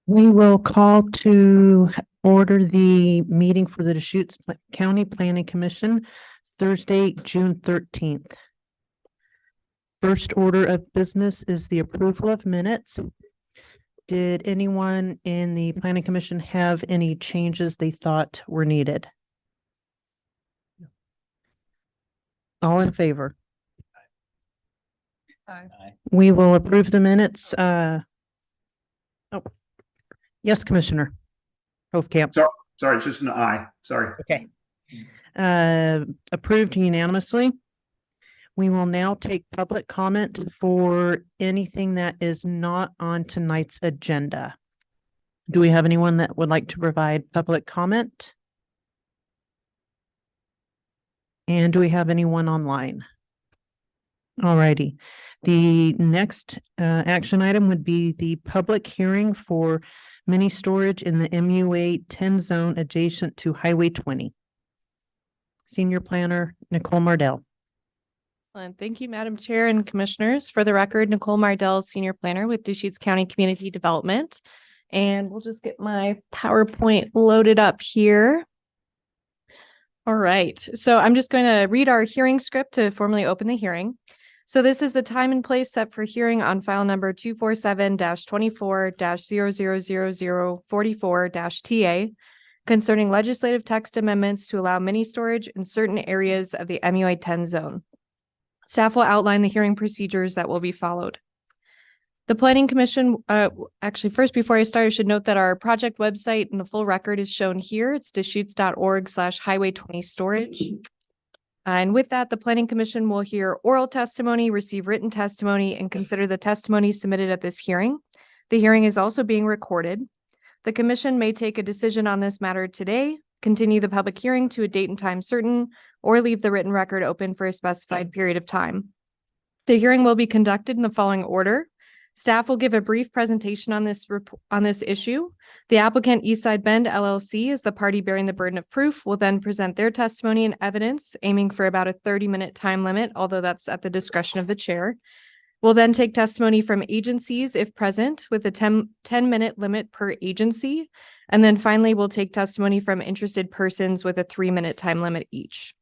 We will call to order the meeting for the Deschutes County Planning Commission, Thursday, June 13th. First order of business is the approval of minutes. Did anyone in the Planning Commission have any changes they thought were needed? All in favor? Aye. We will approve the minutes. Yes, Commissioner Hofkamp. Sorry, it's just an aye. Sorry. Okay. Approved unanimously. We will now take public comment for anything that is not on tonight's agenda. Do we have anyone that would like to provide public comment? And do we have anyone online? All righty. The next action item would be the public hearing for mini storage in the MUA 10 zone adjacent to Highway 20. Senior Planner Nicole Mardell. Excellent. Thank you, Madam Chair and Commissioners. For the record, Nicole Mardell, Senior Planner with Deschutes County Community Development. And we'll just get my PowerPoint loaded up here. All right. So I'm just going to read our hearing script to formally open the hearing. So this is the time and place set for hearing on file number 247-24-0000044-TA concerning legislative text amendments to allow mini storage in certain areas of the MUA 10 zone. Staff will outline the hearing procedures that will be followed. The Planning Commission, actually first before I start, I should note that our project website and the full record is shown here. It's deschutes.org/highway 20 storage. And with that, the Planning Commission will hear oral testimony, receive written testimony, and consider the testimony submitted at this hearing. The hearing is also being recorded. The Commission may take a decision on this matter today, continue the public hearing to a date and time certain, or leave the written record open for a specified period of time. The hearing will be conducted in the following order. Staff will give a brief presentation on this issue. The applicant Eastside Bend LLC is the party bearing the burden of proof, will then present their testimony and evidence, aiming for about a 30-minute time limit, although that's at the discretion of the chair. We'll then take testimony from agencies if present with a 10-minute limit per agency. And then finally, we'll take testimony from interested persons with a 3-minute time limit each.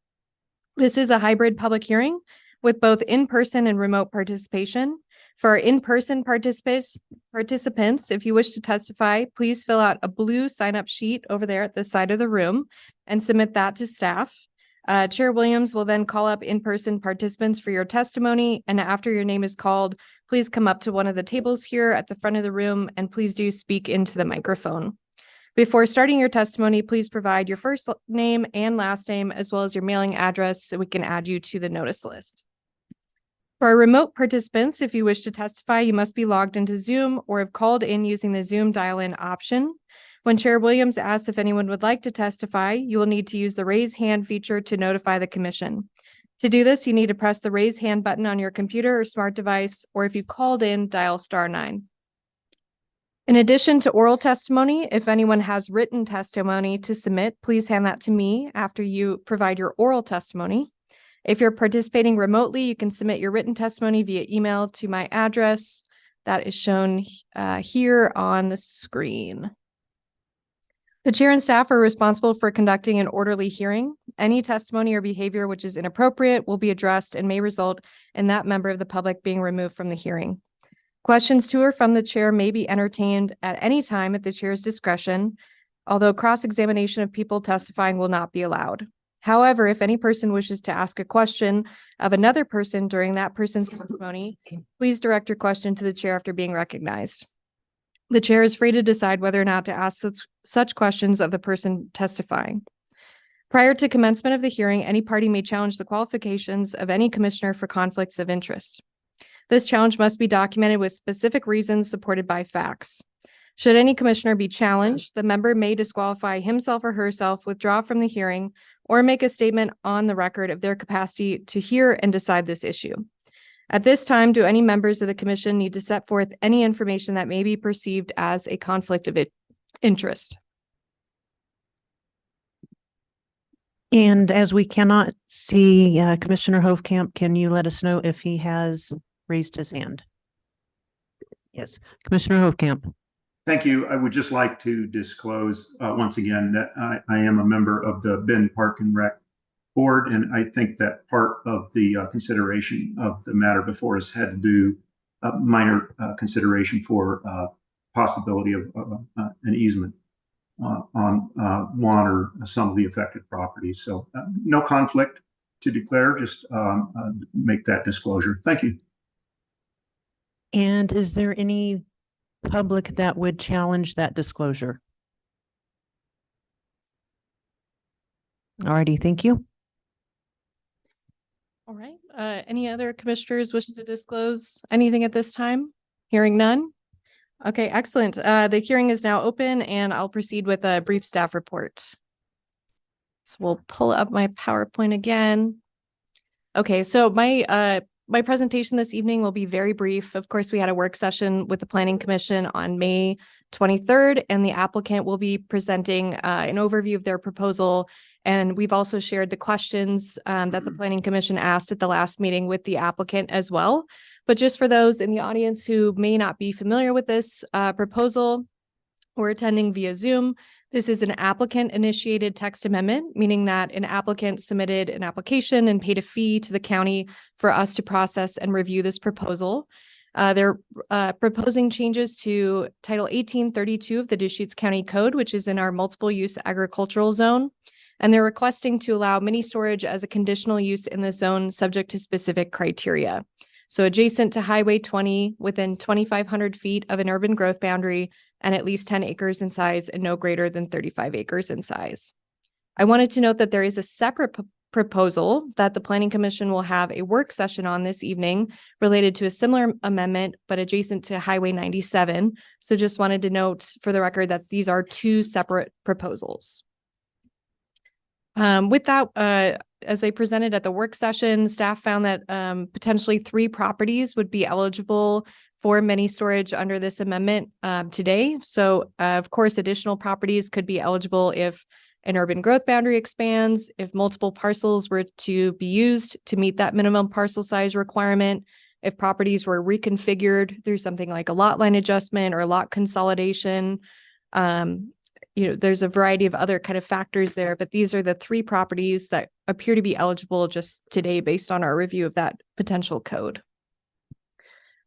This is a hybrid public hearing with both in-person and remote participation. For our in-person participants, if you wish to testify, please fill out a blue sign-up sheet over there at the side of the room and submit that to staff. Chair Williams will then call up in-person participants for your testimony, and after your name is called, please come up to one of the tables here at the front of the room and please do speak into the microphone. Before starting your testimony, please provide your first name and last name as well as your mailing address so we can add you to the notice list. For our remote participants, if you wish to testify, you must be logged into Zoom or have called in using the Zoom dial-in option. When Chair Williams asks if anyone would like to testify, you will need to use the raise hand feature to notify the commission. To do this, you need to press the raise hand button on your computer or smart device, or if you called in, dial *9. In addition to oral testimony, if anyone has written testimony to submit, please hand that to me after you provide your oral testimony. If you're participating remotely, you can submit your written testimony via email to my address that is shown here on the screen. The chair and staff are responsible for conducting an orderly hearing. Any testimony or behavior which is inappropriate will be addressed and may result in that member of the public being removed from the hearing. Questions to or from the chair may be entertained at any time at the chair's discretion, although cross-examination of people testifying will not be allowed. However, if any person wishes to ask a question of another person during that person's testimony, please direct your question to the chair after being recognized. The chair is free to decide whether or not to ask such questions of the person testifying. Prior to commencement of the hearing, any party may challenge the qualifications of any commissioner for conflicts of interest. This challenge must be documented with specific reasons supported by facts. Should any commissioner be challenged, the member may disqualify himself or herself, withdraw from the hearing, or make a statement on the record of their capacity to hear and decide this issue. At this time, do any members of the commission need to set forth any information that may be perceived as a conflict of interest? And as we cannot see Commissioner Hofkamp, can you let us know if he has raised his hand? Yes, Commissioner Hofkamp. Thank you. I would just like to disclose once again that I am a member of the Bend Park and Rec Board, and I think that part of the consideration of the matter before us had to do minor consideration for possibility of an easement on one or some of the affected properties. So no conflict to declare, just make that disclosure. Thank you. And is there any public that would challenge that disclosure? Alrighty, thank you. All right. Any other commissioners wishing to disclose anything at this time? Hearing none. Okay, excellent. The hearing is now open and I'll proceed with a brief staff report. So we'll pull up my PowerPoint again. Okay, so my presentation this evening will be very brief. Of course, we had a work session with the Planning Commission on May 23rd, and the applicant will be presenting an overview of their proposal. And we've also shared the questions that the Planning Commission asked at the last meeting with the applicant as well. But just for those in the audience who may not be familiar with this proposal or attending via Zoom, this is an applicant-initiated text amendment, meaning that an applicant submitted an application and paid a fee to the county for us to process and review this proposal. They're proposing changes to Title 1832 of the Deschutes County Code, which is in our multiple-use agricultural zone. And they're requesting to allow mini storage as a conditional use in the zone subject to specific criteria. So adjacent to Highway 20, within 2,500 feet of an urban growth boundary, and at least 10 acres in size and no greater than 35 acres in size. I wanted to note that there is a separate proposal that the Planning Commission will have a work session on this evening related to a similar amendment, but adjacent to Highway 97. So just wanted to note for the record that these are two separate proposals. With that, as I presented at the work session, staff found that potentially 3 properties would be eligible for mini storage under this amendment today. So, of course, additional properties could be eligible if an urban growth boundary expands, if multiple parcels were to be used to meet that minimum parcel size requirement, if properties were reconfigured through something like a lot line adjustment or lot consolidation. There's a variety of other kind of factors there, but these are the 3 properties that appear to be eligible just today based on our review of that potential code.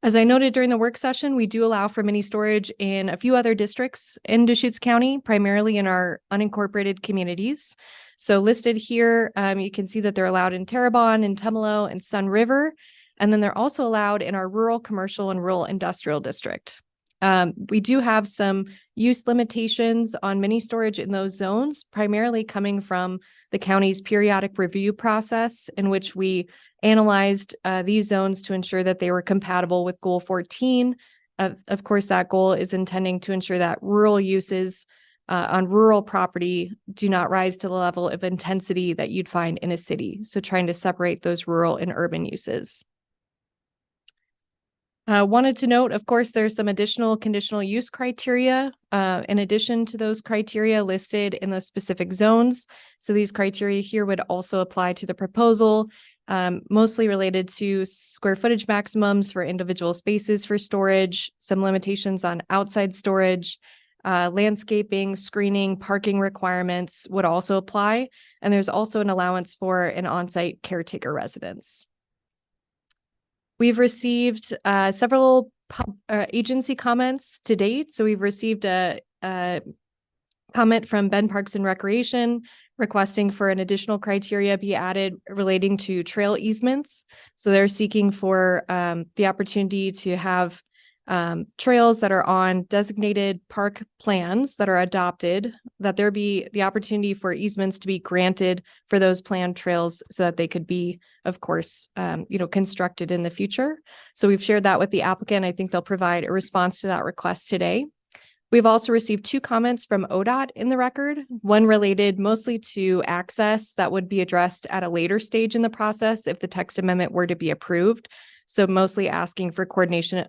As I noted during the work session, we do allow for mini storage in a few other districts in Deschutes County, primarily in our unincorporated communities. So listed here, you can see that they're allowed in Terrebonne and Tumalo and Sun River, and then they're also allowed in our rural commercial and rural industrial district. We do have some use limitations on mini storage in those zones, primarily coming from the county's periodic review process, in which we analyzed these zones to ensure that they were compatible with Goal 14. Of course, that goal is intending to ensure that rural uses on rural property do not rise to the level of intensity that you'd find in a city. So trying to separate those rural and urban uses. Wanted to note, of course, there's some additional conditional use criteria in addition to those criteria listed in the specific zones. So these criteria here would also apply to the proposal, mostly related to square footage maximums for individual spaces for storage, some limitations on outside storage, landscaping, screening, parking requirements would also apply. And there's also an allowance for an on-site caretaker residence. We've received several agency comments to date. So we've received a comment from Bend Parks and Recreation requesting for an additional criteria be added relating to trail easements. So they're seeking for the opportunity to have trails that are on designated park plans that are adopted, that there be the opportunity for easements to be granted for those planned trails so that they could be, of course, constructed in the future. So we've shared that with the applicant. I think they'll provide a response to that request today. We've also received 2 comments from ODOT in the record, one related mostly to access that would be addressed at a later stage in the process if the text amendment were to be approved. So mostly asking for coordination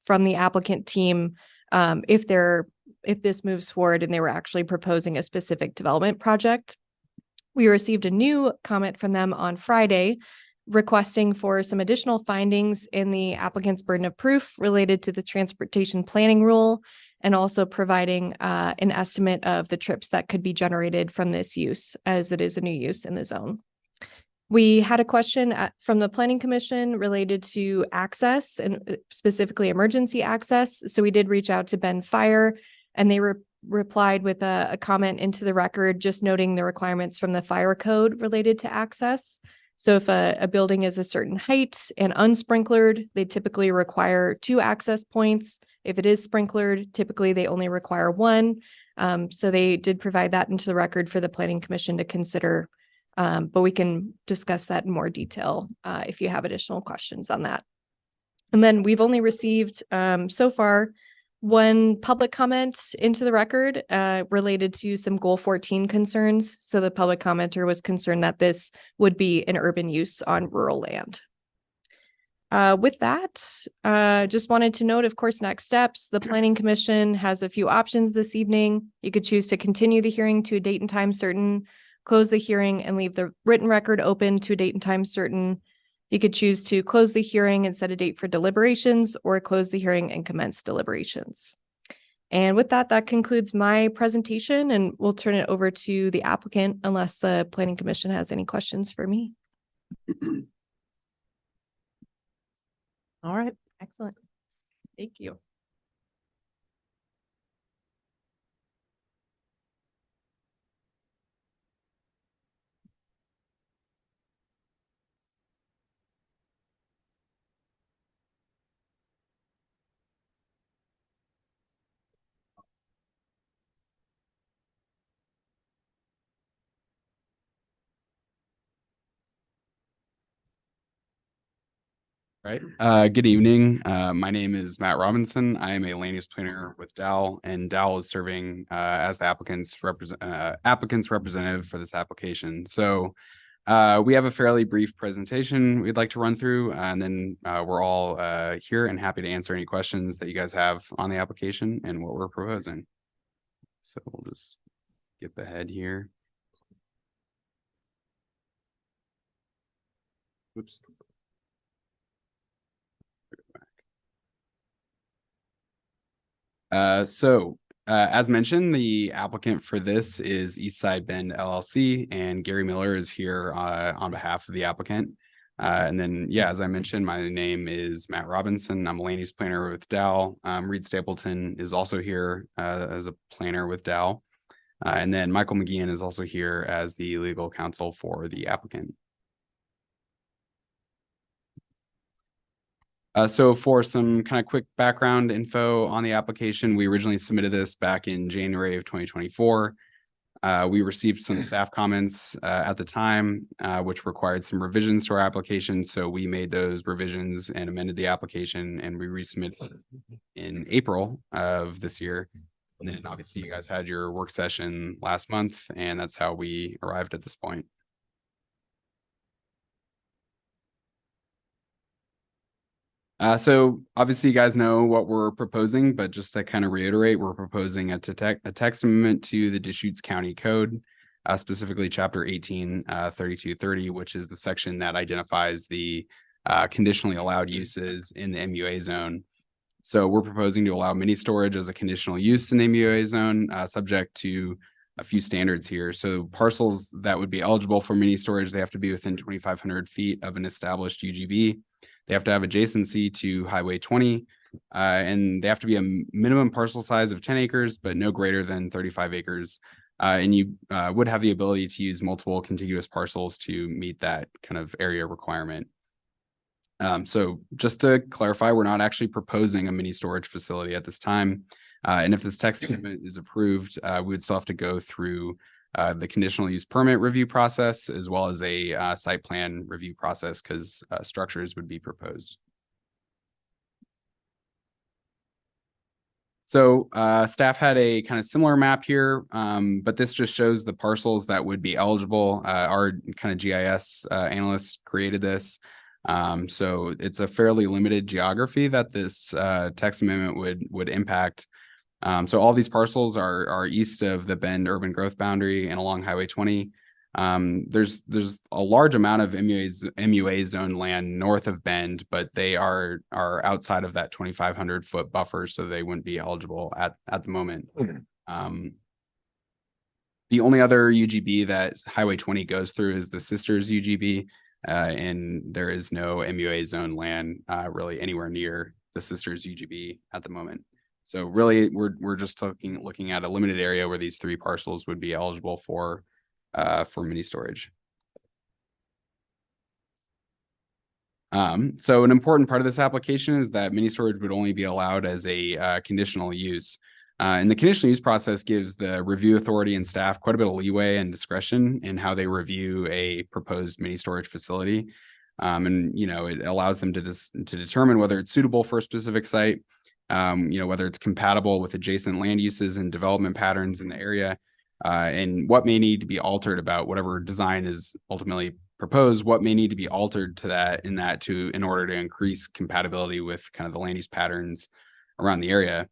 from the applicant team if this moves forward and they were actually proposing a specific development project. We received a new comment from them on Friday requesting for some additional findings in the applicant's burden of proof related to the transportation planning rule. and also providing an estimate of the trips that could be generated from this use, as it is a new use in the zone. We had a question from the Planning Commission related to access and specifically emergency access. So we did reach out to Bend Fire, and they replied with a comment into the record, just noting the requirements from the fire code related to access. So if a building is a certain height and unsprinklered, they typically require 2 access points. If it is sprinklered, typically they only require 1. So they did provide that into the record for the Planning Commission to consider. But we can discuss that in more detail if you have additional questions on that. And then we've only received so far 1 public comment into the record related to some Goal 14 concerns. So the public commenter was concerned that this would be an urban use on rural land. With that, just wanted to note, of course, next steps. The Planning Commission has a few options this evening. You could choose to continue the hearing to a date and time certain, close the hearing and leave the written record open to a date and time certain. You could choose to close the hearing and set a date for deliberations, or close the hearing and commence deliberations. And with that, that concludes my presentation, and we'll turn it over to the applicant unless the Planning Commission has any questions for me. All right. Excellent. Thank you. Right. Good evening. My name is Matt Robinson. I am a land use planner with Dow, and Dow is serving as the applicant's representative for this application. So we have a fairly brief presentation we'd like to run through, and then we're all here and happy to answer any questions that you guys have on the application and what we're proposing. So we'll just skip ahead here. Oops. As mentioned, the applicant for this is Eastside Bend LLC, and Gary Miller is here on behalf of the applicant. And then, yeah, as I mentioned, my name is Matt Robinson. I'm a land use planner with Dow. Reed Stapleton is also here as a planner with Dow. And then Michael McGeehan is also here as the legal counsel for the applicant. So for some kind of quick background info on the application, we originally submitted this back in January of 2024. We received some staff comments at the time, which required some revisions to our application. So we made those revisions and amended the application, and we resubmitted in April of this year. And then obviously you guys had your work session last month, and that's how we arrived at this point. So obviously you guys know what we're proposing, but just to kind of reiterate, we're proposing a text amendment to the Deschutes County Code, specifically Chapter 183230, which is the section that identifies the conditionally allowed uses in the MUA zone. So we're proposing to allow mini storage as a conditional use in the MUA zone, subject to a few standards here. So parcels that would be eligible for mini storage, they have to be within 2,500 feet of an established UGB. They have to have adjacency to Highway 20, and they have to be a minimum parcel size of 10 acres, but no greater than 35 acres. And you would have the ability to use multiple contiguous parcels to meet that kind of area requirement. So just to clarify, we're not actually proposing a mini storage facility at this time. And if this text amendment is approved, we would still have to go through the conditional use permit review process, as well as a site plan review process, because structures would be proposed. So staff had a kind of similar map here, but this just shows the parcels that would be eligible. Our kind of GIS analysts created this. So it's a fairly limited geography that this text amendment would impact. So all these parcels are east of the Bend urban growth boundary and along Highway 20. There's a large amount of MUA zone land north of Bend, but they are outside of that 2,500 foot buffer, so they wouldn't be eligible at the moment. The only other UGB that Highway 20 goes through is the Sisters UGB, and there is no MUA zone land really anywhere near the Sisters UGB at the moment. So really, we're just looking at a limited area where these 3 parcels would be eligible for mini storage. So an important part of this application is that mini storage would only be allowed as a conditional use. And the conditional use process gives the review authority and staff quite a bit of leeway and discretion in how they review a proposed mini storage facility. And, it allows them to determine whether it's suitable for a specific site, whether it's compatible with adjacent land uses and development patterns in the area, and what may need to be altered about whatever design is ultimately proposed, what may need to be altered to that in order to increase compatibility with kind of the land use patterns around the area.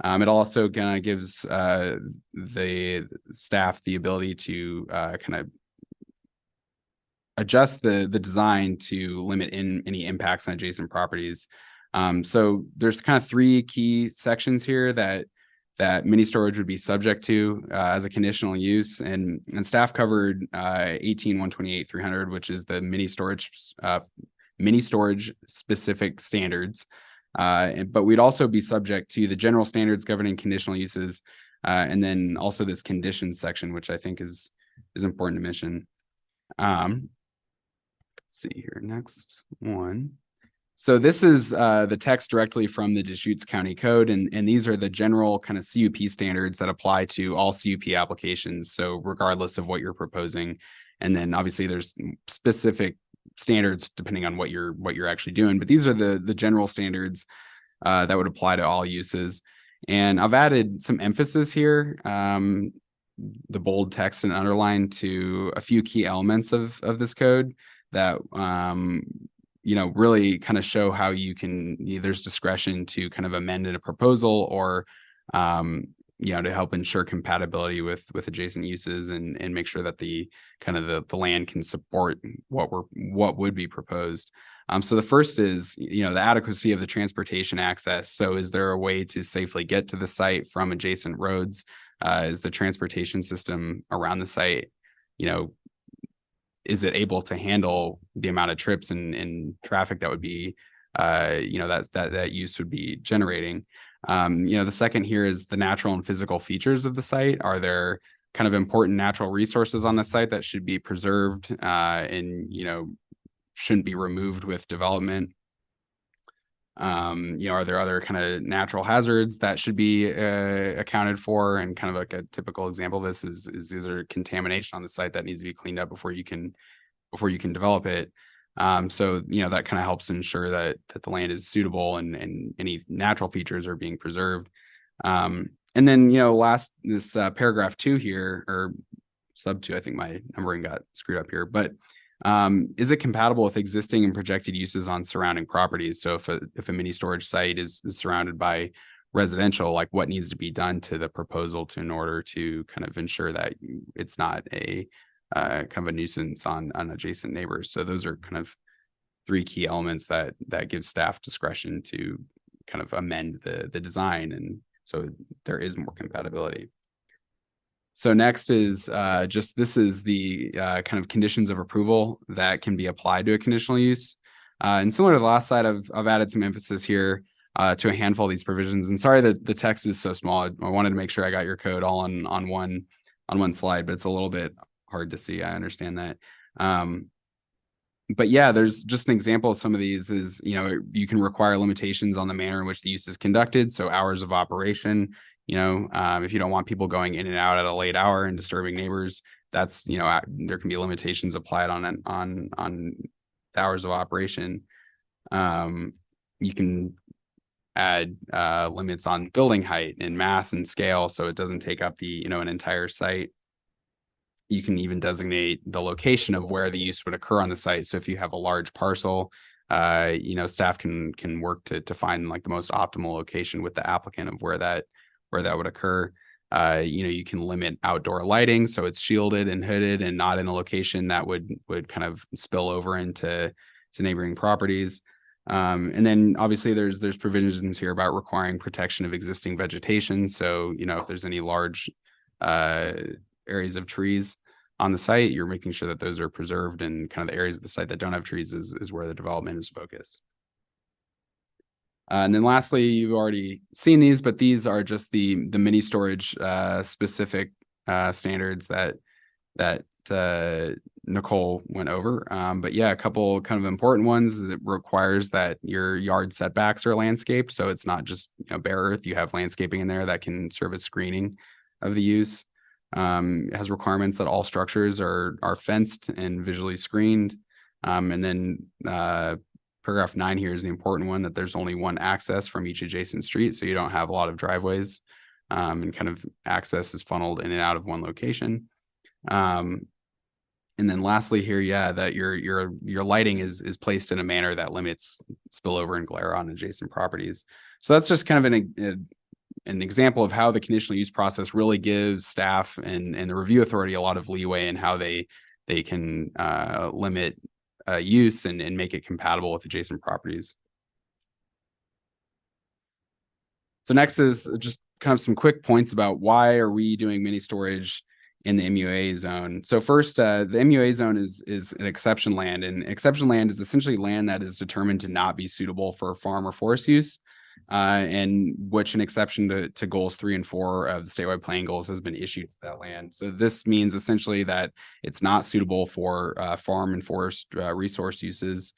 It also kind of gives the staff the ability to kind of adjust the design to limit any impacts on adjacent properties. So there's kind of 3 key sections here that mini storage would be subject to as a conditional use, and staff covered 18-128-300, which is the mini storage specific standards. But we'd also be subject to the general standards governing conditional uses, and then also this conditions section, which I think is important to mention. Let's see here, next one. So this is the text directly from the Deschutes County Code, and these are the general kind of CUP standards that apply to all CUP applications. So regardless of what you're proposing, and then obviously there's specific standards depending on what you're actually doing, but these are the general standards that would apply to all uses. And I've added some emphasis here, the bold text and underline, to a few key elements of this code that really kind of show how you can, there's discretion to kind of amend in a proposal or to help ensure compatibility with adjacent uses and make sure that the land can support what would be proposed. So the first is, the adequacy of the transportation access. So is there a way to safely get to the site from adjacent roads? Is the transportation system around the site, is it able to handle the amount of trips and traffic that would be, that use would be generating? The second here is the natural and physical features of the site. Are there kind of important natural resources on the site that should be preserved and shouldn't be removed with development? Are there other kind of natural hazards that should be accounted for? And kind of like a typical example of this is there contamination on the site that needs to be cleaned up before you can develop it? So that kind of helps ensure that the land is suitable and any natural features are being preserved. And then this paragraph 2 here, or sub 2, I think my numbering got screwed up here, but is it compatible with existing and projected uses on surrounding properties? So if a mini storage site is surrounded by residential, like what needs to be done to the proposal in order to kind of ensure that it's not a kind of a nuisance on adjacent neighbors? So those are kind of 3 key elements that give staff discretion to kind of amend the design, and so there is more compatibility. So next is this is the kind of conditions of approval that can be applied to a conditional use. And similar to the last slide, I've added some emphasis here to a handful of these provisions. And sorry that the text is so small. I wanted to make sure I got your code all on one slide, but it's a little bit hard to see. I understand that. But yeah, there's just an example of some of these is, you can require limitations on the manner in which the use is conducted. So hours of operation. If you don't want people going in and out at a late hour and disturbing neighbors, that's, there can be limitations applied on the hours of operation. You can add limits on building height and mass and scale, so it doesn't take up the, an entire site. You can even designate the location of where the use would occur on the site. So if you have a large parcel, staff can work to find like the most optimal location with the applicant of where that would occur. you can limit outdoor lighting, so it's shielded and hooded and not in a location that would kind of spill over into neighboring properties. And then obviously there's provisions here about requiring protection of existing vegetation. So, if there's any large areas of trees on the site, you're making sure that those are preserved, and kind of the areas of the site that don't have trees is where the development is focused. And then lastly, you've already seen these, but these are just the mini storage specific standards that Nicole went over. But yeah, a couple kind of important ones is it requires that your yard setbacks are landscaped. So it's not just bare earth. You have landscaping in there that can serve as screening of the use. It has requirements that all structures are fenced and visually screened. And then paragraph 9 here is the important one, that there's only one access from each adjacent street. So you don't have a lot of driveways, and kind of access is funneled in and out of one location. And then lastly here, yeah, that your lighting is placed in a manner that limits spillover and glare on adjacent properties. So that's just kind of an example of how the conditional use process really gives staff and the review authority a lot of leeway in how they can limit use and make it compatible with adjacent properties. So next is just kind of some quick points about why are we doing mini storage in the MUA zone. So first, the MUA zone is an exception land, and exception land is essentially land that is determined to not be suitable for farm or forest use, and which an exception to goals 3 and 4 of the statewide planning goals has been issued for that land. So this means essentially that it's not suitable for farm and forest resource uses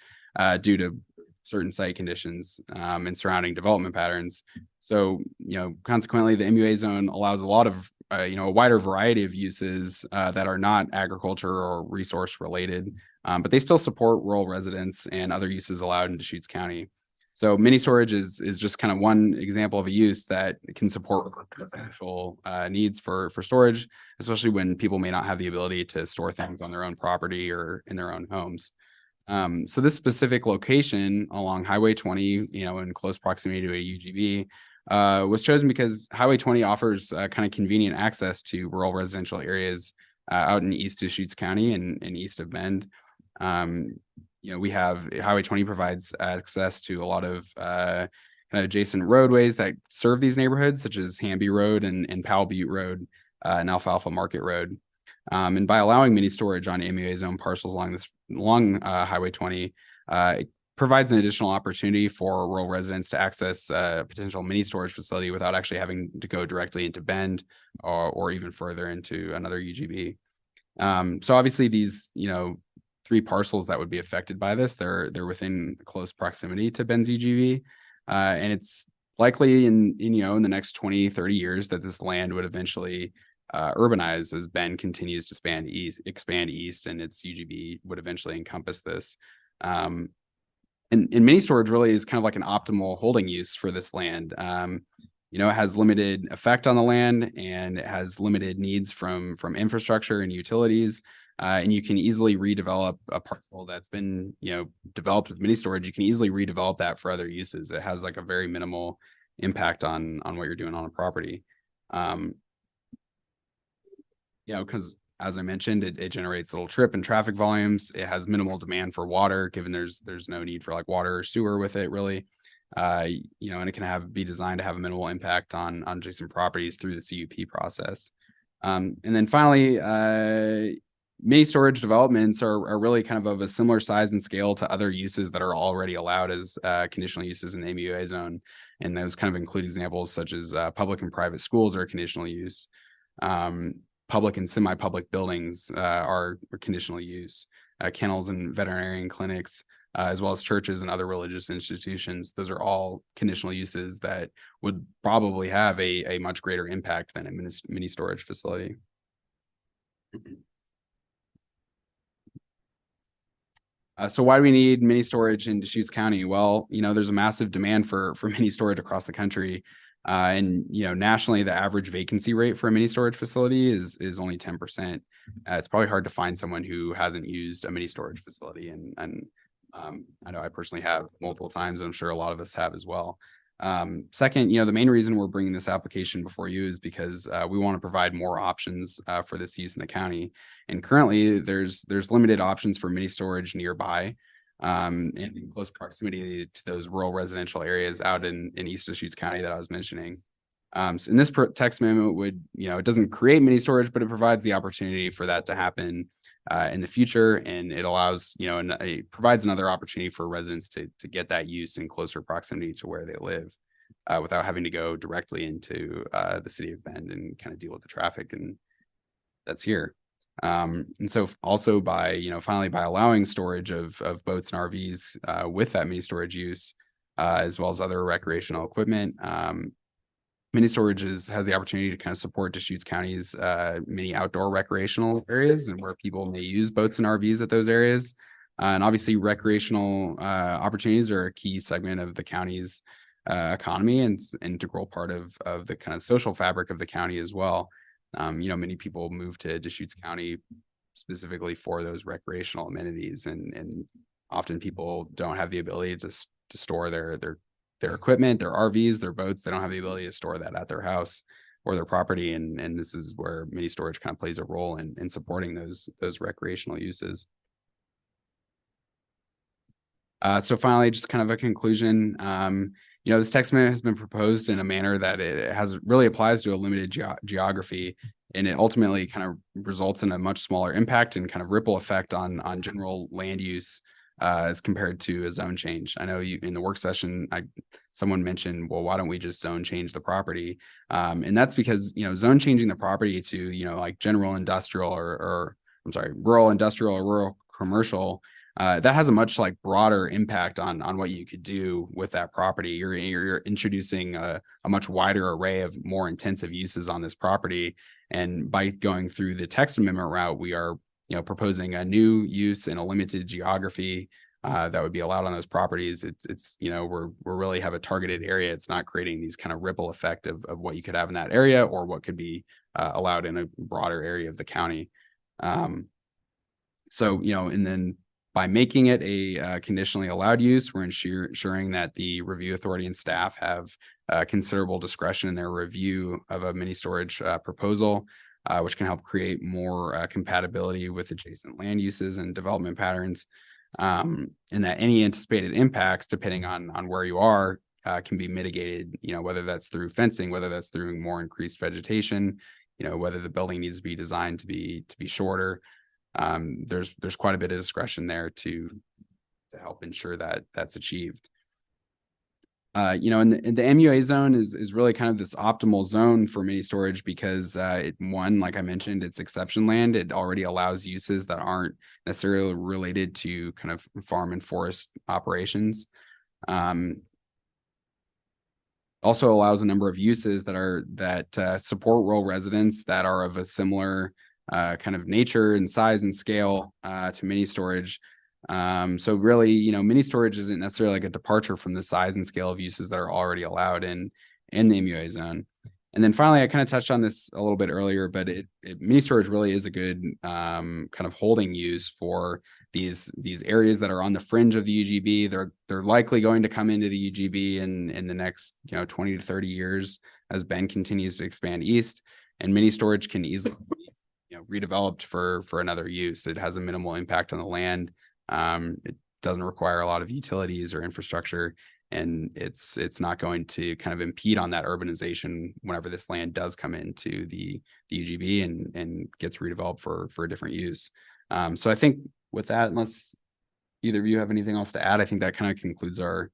due to certain site conditions and surrounding development patterns. So, consequently, the MUA zone allows a lot of, a wider variety of uses that are not agriculture or resource related, but they still support rural residents and other uses allowed in Deschutes County. So mini storage is just kind of one example of a use that can support residential needs for storage, especially when people may not have the ability to store things on their own property or in their own homes. So this specific location along Highway 20, in close proximity to a UGB, was chosen because Highway 20 offers kind of convenient access to rural residential areas out in East Deschutes County and east of Bend. We have Highway 20 provides access to a lot of kind of adjacent roadways that serve these neighborhoods, such as Hamby Road and Powell Butte Road and Alfalfa Market Road. And by allowing mini storage on MUA zone parcels along Highway 20, it provides an additional opportunity for rural residents to access a potential mini storage facility without actually having to go directly into Bend or even further into another UGB. So obviously these, 3 parcels that would be affected by this, they're within close proximity to Bend's UGB. And it's likely in the next 20-30 years that this land would eventually urbanize as Bend continues to expand east, and its UGB would eventually encompass this. And mini storage really is kind of like an optimal holding use for this land. It has limited effect on the land, and it has limited needs from infrastructure and utilities. And you can easily redevelop a parcel that's been, developed with mini storage. You can easily redevelop that for other uses. It has like a very minimal impact on what you're doing on a property. Because as I mentioned, it generates little trip and traffic volumes. It has minimal demand for water, given there's no need for like water or sewer with it really. And it can be designed to have a minimal impact on adjacent properties through the CUP process. And then finally, mini storage developments are really kind of a similar size and scale to other uses that are already allowed as conditional uses in the MUA zone. And those kind of include examples such as public and private schools are conditional use. Public and semi-public buildings are conditional use. Kennels and veterinarian clinics, as well as churches and other religious institutions. Those are all conditional uses that would probably have a much greater impact than a mini storage facility. So why do we need mini storage in Deschutes County? Well, there's a massive demand for mini storage across the country. And nationally, the average vacancy rate for a mini storage facility is only 10%. It's probably hard to find someone who hasn't used a mini storage facility. And I know I personally have multiple times. I'm sure a lot of us have as well. Second, the main reason we're bringing this application before you is because we want to provide more options for this use in the county. And currently, there's limited options for mini storage nearby, in close proximity to those rural residential areas out in East Deschutes County that I was mentioning. So in this text amendment would, it doesn't create mini storage, but it provides the opportunity for that to happen in the future, and it allows, and it provides another opportunity for residents to get that use in closer proximity to where they live, without having to go directly into the city of Bend and kind of deal with the traffic and that's here. And so also by, finally by allowing storage of boats and RVs with that mini storage use, as well as other recreational equipment, mini storage has the opportunity to kind of support Deschutes County's many outdoor recreational areas and where people may use boats and RVs at those areas. And obviously recreational opportunities are a key segment of the county's economy and an integral part of the kind of social fabric of the county as well. Many people move to Deschutes County specifically for those recreational amenities, and often people don't have the ability to store their equipment, their RVs, their boats. They don't have the ability to store that at their house or their property. And this is where mini storage kind of plays a role in supporting those recreational uses. So finally, just kind of a conclusion, this text amendment has been proposed in a manner that it really applies to a limited geography, and it ultimately kind of results in a much smaller impact and kind of ripple effect on general land use as compared to a zone change. I know in the work session, someone mentioned, well, why don't we just zone change the property? And that's because, zone changing the property to, like general industrial or rural industrial or rural commercial, that has a much broader impact on what you could do with that property. You're introducing a much wider array of more intensive uses on this property. And by going through the text amendment route, we are proposing a new use in a limited geography that would be allowed on those properties. It's we're really have a targeted area. It's not creating these kind of ripple effect of what you could have in that area or what could be allowed in a broader area of the county. And then by making it a conditionally allowed use, we're ensuring that the review authority and staff have considerable discretion in their review of a mini storage proposal, which can help create more compatibility with adjacent land uses and development patterns, and that any anticipated impacts, depending on where you are, can be mitigated, whether that's through fencing, whether that's through more increased vegetation, whether the building needs to be designed to be shorter. There's quite a bit of discretion there to help ensure that that's achieved. And the MUA zone is really kind of this optimal zone for mini storage because one, like I mentioned, it's exception land. It already allows uses that aren't necessarily related to kind of farm and forest operations. Also allows a number of uses that support rural residents that are of a similar kind of nature and size and scale to mini storage. So really, mini storage isn't necessarily like a departure from the size and scale of uses that are already allowed in the MUA zone. And then finally, I kind of touched on this a little bit earlier, but mini storage really is a good kind of holding use for these areas that are on the fringe of the UGB. They're likely going to come into the UGB in the next 20 to 30 years as Bend continues to expand east, and mini storage can easily be redeveloped for another use. It has a minimal impact on the land. It doesn't require a lot of utilities or infrastructure, and it's not going to kind of impede on that urbanization whenever this land does come into the UGB and gets redeveloped for a different use. So I think with that, unless either of you have anything else to add, I think that kind of concludes our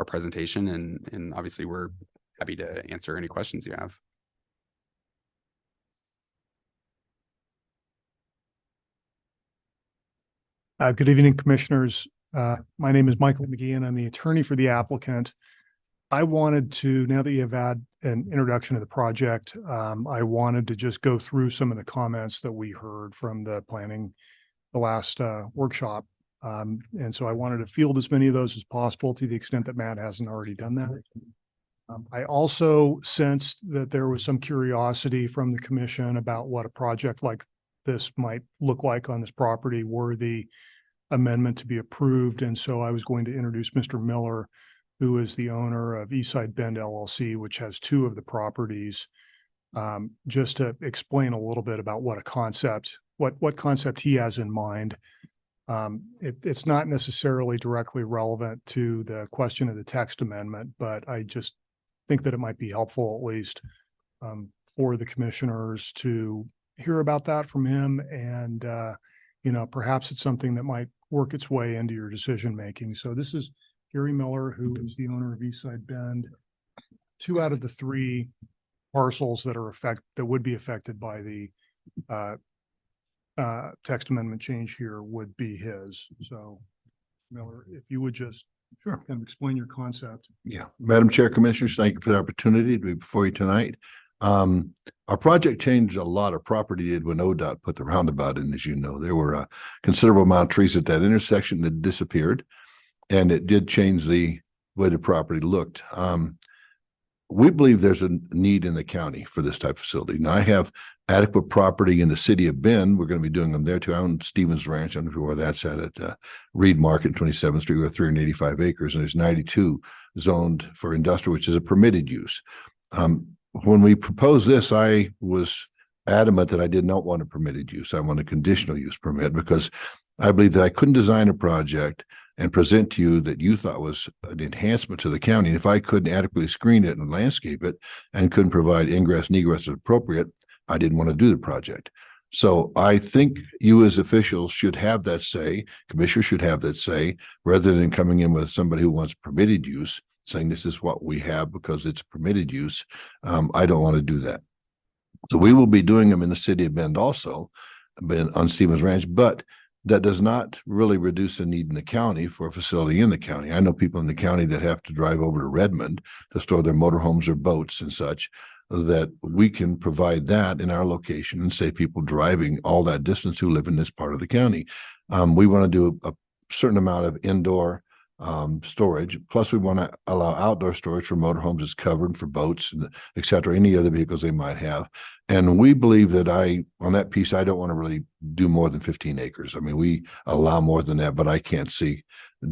presentation, and obviously we're happy to answer any questions you have. Good evening, commissioners. My name is Michael McGee, and I'm the attorney for the applicant. I wanted to, now that you have had an introduction to the project, I wanted to just go through some of the comments that we heard from the last workshop. And so I wanted to field as many of those as possible to the extent that Matt hasn't already done that. I also sensed that there was some curiosity from the commission about what a project like this might look like on this property were the amendment to be approved. And so I was going to introduce Mr. Miller, who is the owner of Eastside Bend LLC, which has two of the properties, just to explain a little bit about what concept he has in mind. It's not necessarily directly relevant to the question of the text amendment, but I just think that it might be helpful at least for the commissioners to hear about that from him. And, perhaps it's something that might work its way into your decision making. So this is Gary Miller, who is the owner of Eastside Bend. 2 out of the 3 parcels that would be affected by the text amendment change here would be his. So Miller, if you would just kind of explain your concept. Yeah, Madam Chair, Commissioners, thank you for the opportunity to be before you tonight. Our project changed a lot of property did when ODOT put the roundabout in, as you know. There were a considerable amount of trees at that intersection that disappeared, and it did change the way the property looked. We believe there's a need in the county for this type of facility. Now, I have adequate property in the city of Bend. We're going to be doing them there too. I own Stevens Ranch. I don't know where that's at Reed Market, 27th Street, with 385 acres, and there's 92 zoned for industrial, which is a permitted use. When we proposed this, I was adamant that I did not want a permitted use. I want a conditional use permit because I believe that I couldn't design a project and present to you that you thought was an enhancement to the county. If I couldn't adequately screen it and landscape it and couldn't provide ingress and egress as appropriate, I didn't want to do the project. So I think you as officials should have that say, commissioners should have that say, rather than coming in with somebody who wants permitted use, saying this is what we have because it's permitted use. I don't want to do that. So we will be doing them in the city of Bend also, on Stevens Ranch, but that does not really reduce the need in the county for a facility in the county. I know people in the county that have to drive over to Redmond to store their motorhomes or boats and such, that we can provide that in our location and save people driving all that distance who live in this part of the county. We want to do a certain amount of indoor storage. Plus, we want to allow outdoor storage for motorhomes as covered, for boats, and et cetera, any other vehicles they might have. And we believe that on that piece, I don't want to really do more than 15 acres. I mean, we allow more than that, but I can't see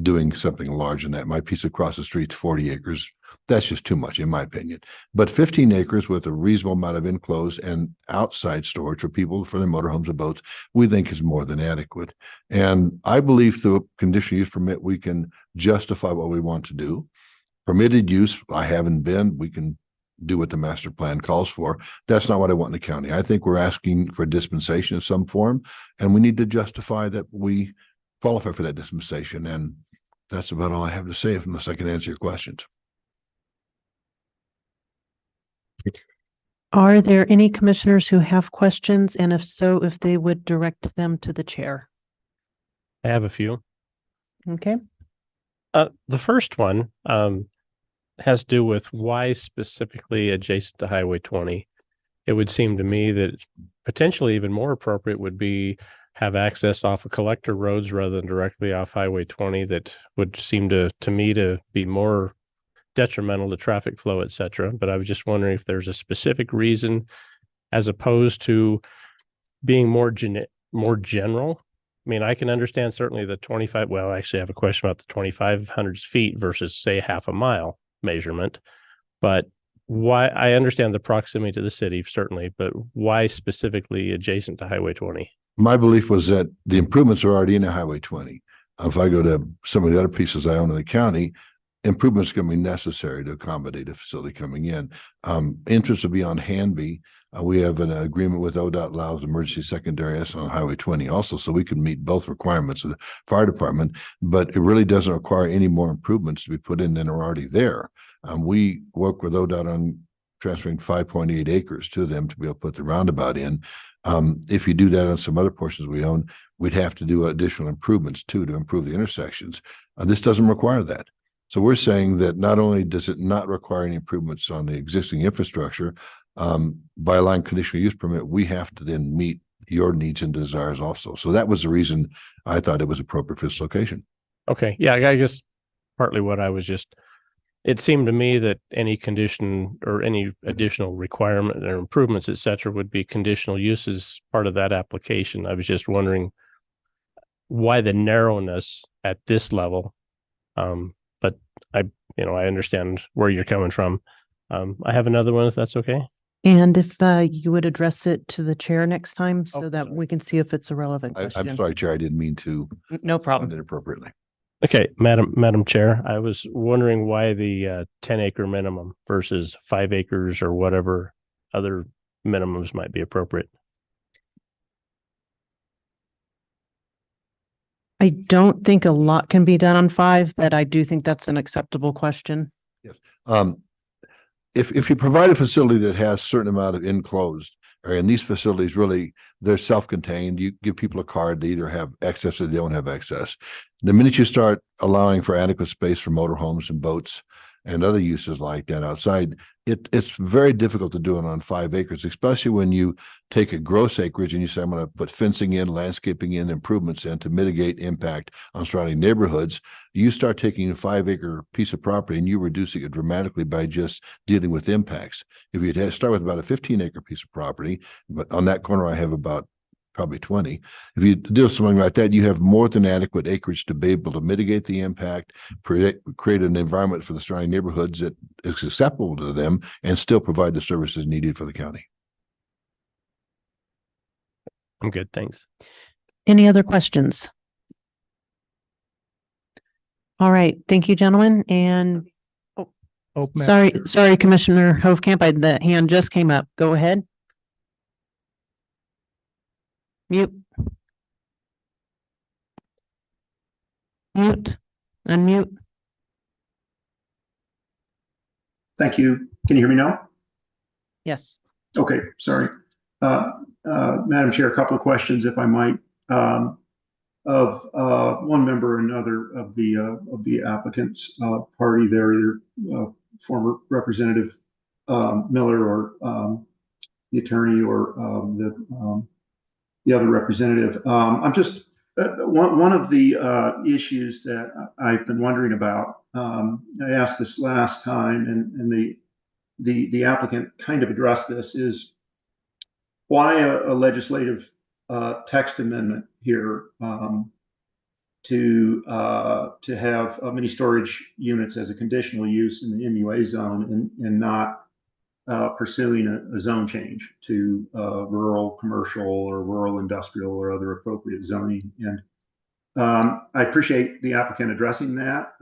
doing something large in that. My piece across the street's 40 acres. That's just too much, in my opinion. But 15 acres with a reasonable amount of enclosed and outside storage for people, for their motorhomes and boats, we think is more than adequate. And I believe through a conditional use permit, we can justify what we want to do. Permitted use, I haven't been, we can do what the master plan calls for. That's not what I want in the county. I think we're asking for dispensation of some form, and we need to justify that we qualify for that dispensation. And that's about all I have to say, unless I can answer your questions. Are there any commissioners who have questions? And if so, if they would direct them to the chair? I have a few. Okay. The first one has to do with why specifically adjacent to Highway 20. It would seem to me that potentially even more appropriate would be have access off of collector roads rather than directly off Highway 20. That would seem to me to be more detrimental to traffic flow, et cetera. But I was just wondering if there's a specific reason as opposed to being more general. I mean, I can understand certainly the 25. Well, actually, I have a question about the 2,500 feet versus, say, half a mile measurement. But why? I understand the proximity to the city, certainly, but why specifically adjacent to Highway 20? My belief was that the improvements are already in the Highway 20. If I go to some of the other pieces I own in the county, improvements are going to be necessary to accommodate a facility coming in. Interest will be on Hanby. We have an agreement with ODOT allows emergency secondary access on Highway 20 also, so we can meet both requirements of the fire department, but it really doesn't require any more improvements to be put in than are already there. We work with ODOT on transferring 5.8 acres to them to be able to put the roundabout in. If you do that on some other portions we own, we'd have to do additional improvements too to improve the intersections. This doesn't require that. So we're saying that not only does it not require any improvements on the existing infrastructure, by allowing conditional use permit, we have to then meet your needs and desires also. So that was the reason I thought it was appropriate for this location. Okay. Yeah, I guess partly what I was just, it seemed to me that any condition or any additional requirement or improvements, et cetera, would be conditional use as part of that application. I was just wondering why the narrowness at this level. But I understand where you're coming from. I have another one if that's okay. And if you would address it to the chair next time so Oh, that sorry. we can see if it's a relevant I'm question. sorry, Chair, I didn't mean to No respond problem. inappropriately. Okay, Madam Chair, I was wondering why the 10-acre minimum versus 5 acres or whatever other minimums might be appropriate. I don't think a lot can be done on 5, but I do think that's an acceptable question. Um, if you provide a facility that has certain amount of enclosed area, and these facilities really, they're self-contained, you give people a card, they either have access or they don't have access. The minute you start allowing for adequate space for motorhomes and boats and other uses like that outside, it's very difficult to do it on 5 acres, especially when you take a gross acreage and you say, I'm going to put fencing in, landscaping in, improvements in to mitigate impact on surrounding neighborhoods. You start taking a 5-acre piece of property and you reducing it dramatically by just dealing with impacts. If you start with about a 15-acre piece of property, but on that corner I have about probably 20. If you do something like that, you have more than adequate acreage to be able to mitigate the impact, create an environment for the surrounding neighborhoods that is acceptable to them, and still provide the services needed for the county. I'm good, thanks. Any other questions? All right. Thank you, gentlemen. And Oh, Madam Chair. sorry, Commissioner Hovkamp, the hand just came up. Go ahead. Mute. Mute. Unmute. Thank you. Can you hear me now? Yes. Okay, sorry. Madam Chair, a couple of questions, if I might, of one member and another of the applicant's party there, either former Representative Miller or the attorney or the other representative. I'm just one of the issues that I've been wondering about. I asked this last time, and the applicant kind of addressed this, is why a legislative text amendment here to have mini storage units as a conditional use in the MUA zone and not pursuing a zone change to rural commercial or rural industrial or other appropriate zoning. And I appreciate the applicant addressing that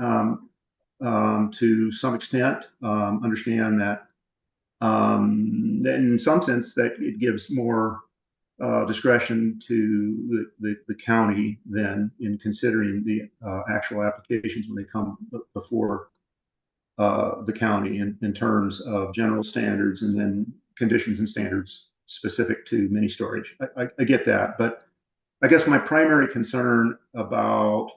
to some extent. Understand that in some sense that it gives more discretion to the county than in considering the actual applications when they come before the county in terms of general standards and then conditions and standards specific to mini storage. I get that, but I guess my primary concern about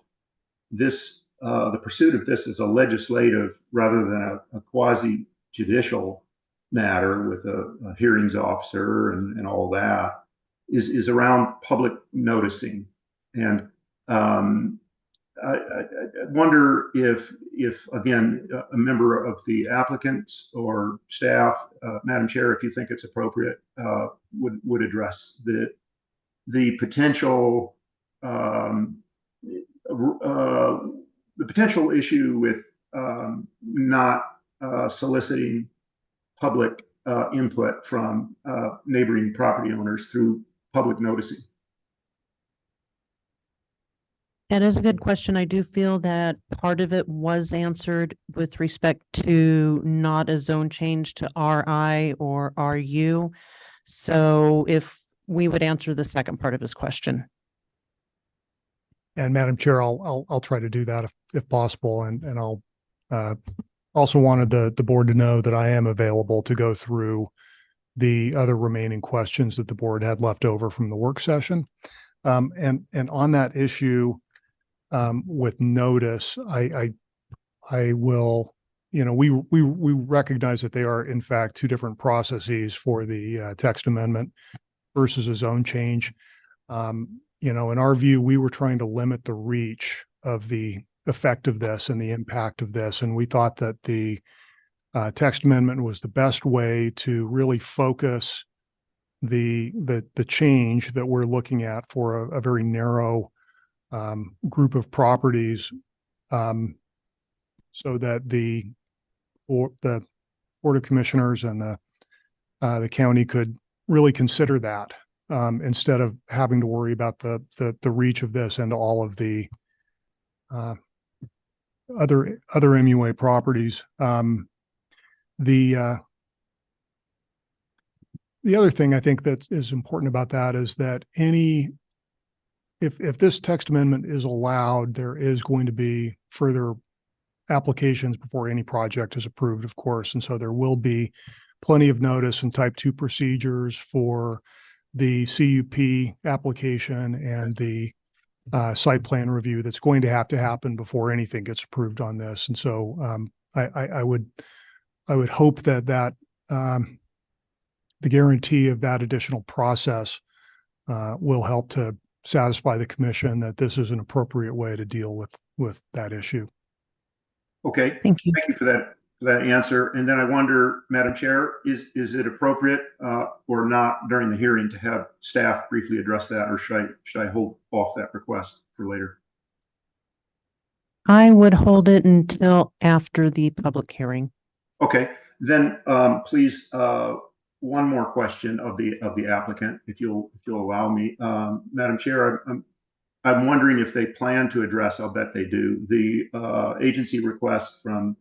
this, the pursuit of this as a legislative rather than a quasi judicial matter with a hearings officer and all that is around public noticing. And I wonder if again, a member of the applicants or staff, Madam Chair, if you think it's appropriate, would address the potential issue with not soliciting public input from neighboring property owners through public noticing. That is a good question. I do feel that part of it was answered with respect to not a zone change to RI or RU. So if we would answer the second part of his question. And Madam Chair, I'll try to do that if possible. And I'll also wanted the board to know that I am available to go through the other remaining questions that the board had left over from the work session. And on that issue, with notice, I will, we recognize that they are in fact two different processes for the text amendment versus a zone change. In our view, we were trying to limit the reach of the effect of this and the impact of this. And we thought that the text amendment was the best way to really focus the change that we're looking at for a very narrow group of properties so that or the Board of Commissioners and the county could really consider that, instead of having to worry about the reach of this and all of the other MUA properties. The other thing I think that is important about that is that if this text amendment is allowed, there is going to be further applications before any project is approved, of course. And so there will be plenty of notice and type 2 procedures for the CUP application and the site plan review that's going to have to happen before anything gets approved on this. And so I would hope that the guarantee of that additional process will help to satisfy the commission that this is an appropriate way to deal with that issue. Okay, Thank you. thank you for that answer. And then I wonder, Madam Chair, is it appropriate or not during the hearing to have staff briefly address that, or should I hold off that request for later? I would hold it until after the public hearing. Okay, then please, one more question of the applicant, if you'll allow me, Madam Chair. I'm wondering if they plan to address, I'll bet they do, the agency request from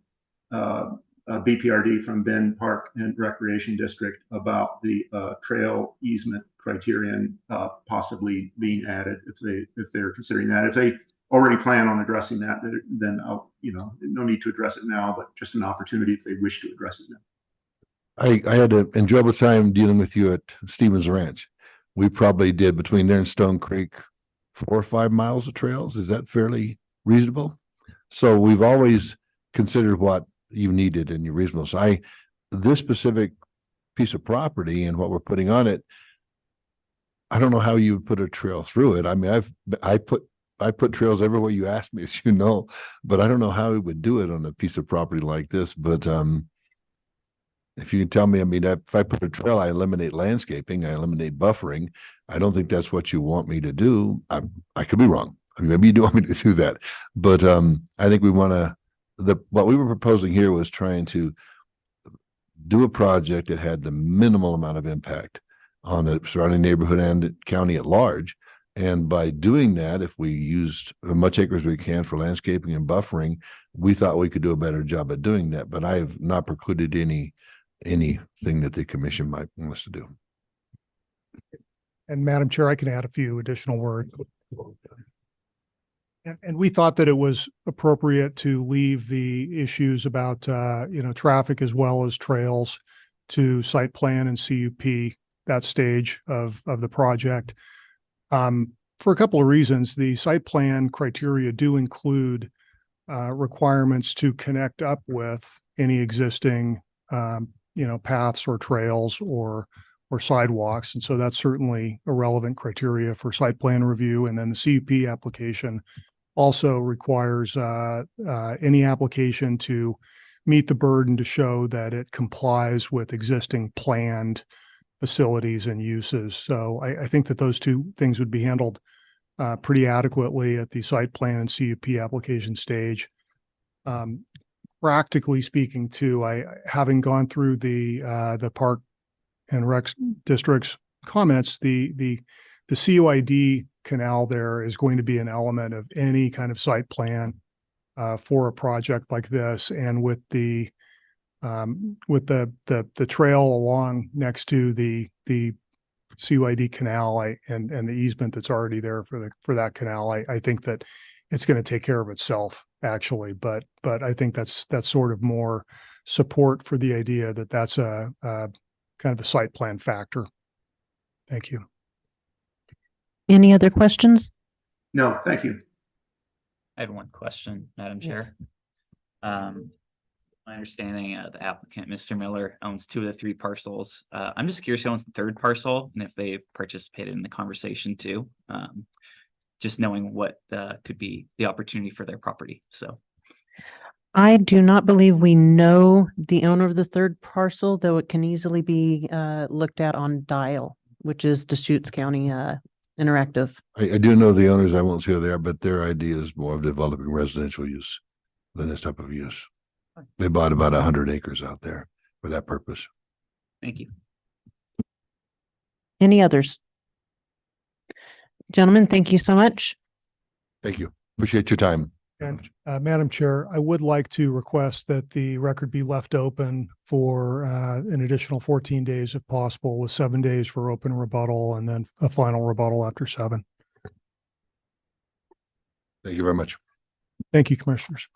BPRD from Ben Park and Recreation District about the trail easement criterion possibly being added, if they're considering that. If they already plan on addressing that, then I'll, no need to address it now, but just an opportunity if they wish to address it now. I had an enjoyable time dealing with you at Stevens Ranch. We probably did between there and Stone Creek 4 or 5 miles of trails. Is that fairly reasonable? So we've always considered what you needed and you're reasonable. So this specific piece of property and what we're putting on it, I don't know how you would put a trail through it. I mean, I put trails everywhere you asked me, as you know, but I don't know how we would do it on a piece of property like this. But if you can tell me, I mean, if I put a trail, I eliminate landscaping, I eliminate buffering. I don't think that's what you want me to do. I could be wrong. I mean, maybe you do want me to do that, but I think we want to. What we were proposing here was trying to do a project that had the minimal amount of impact on the surrounding neighborhood and county at large. And by doing that, if we used as much acres as we can for landscaping and buffering, we thought we could do a better job at doing that. But I have not precluded anything that the commission might want us to do. And Madam Chair, I can add a few additional words. And we thought that it was appropriate to leave the issues about, traffic as well as trails to site plan and CUP, that stage of the project. For a couple of reasons. The site plan criteria do include requirements to connect up with any existing, paths or trails or sidewalks. And so that's certainly a relevant criteria for site plan review. And then the CUP application also requires any application to meet the burden to show that it complies with existing planned facilities and uses. So I think that those two things would be handled pretty adequately at the site plan and CUP application stage. Practically speaking, too, having gone through the Park and Rec District's comments, the CUID canal there is going to be an element of any kind of site plan for a project like this, and with the trail along next to the CUID canal and the easement that's already there for that canal, I think that it's going to take care of itself, actually. But I think that's sort of more support for the idea that that's a kind of a site plan factor. Thank you. Any other questions? No, thank you. I have one question, Madam Yes. Chair. My understanding, the applicant, Mr. Miller, owns 2 of the 3 parcels. I'm just curious who owns the 3rd parcel and if they've participated in the conversation too. Just knowing what could be the opportunity for their property. So I do not believe we know the owner of the 3rd parcel, though it can easily be looked at on Dial, which is Deschutes County Interactive. I do know the owners. I won't say who they are, but their idea is more of developing residential use. than this type of use. They bought about 100 acres out there for that purpose. Thank you. Any others? Gentlemen, thank you so much. Thank you. Appreciate your time. And Madam Chair, I would like to request that the record be left open for an additional 14 days if possible, with 7 days for open rebuttal and then a final rebuttal after 7. Thank you very much. Thank you, Commissioners.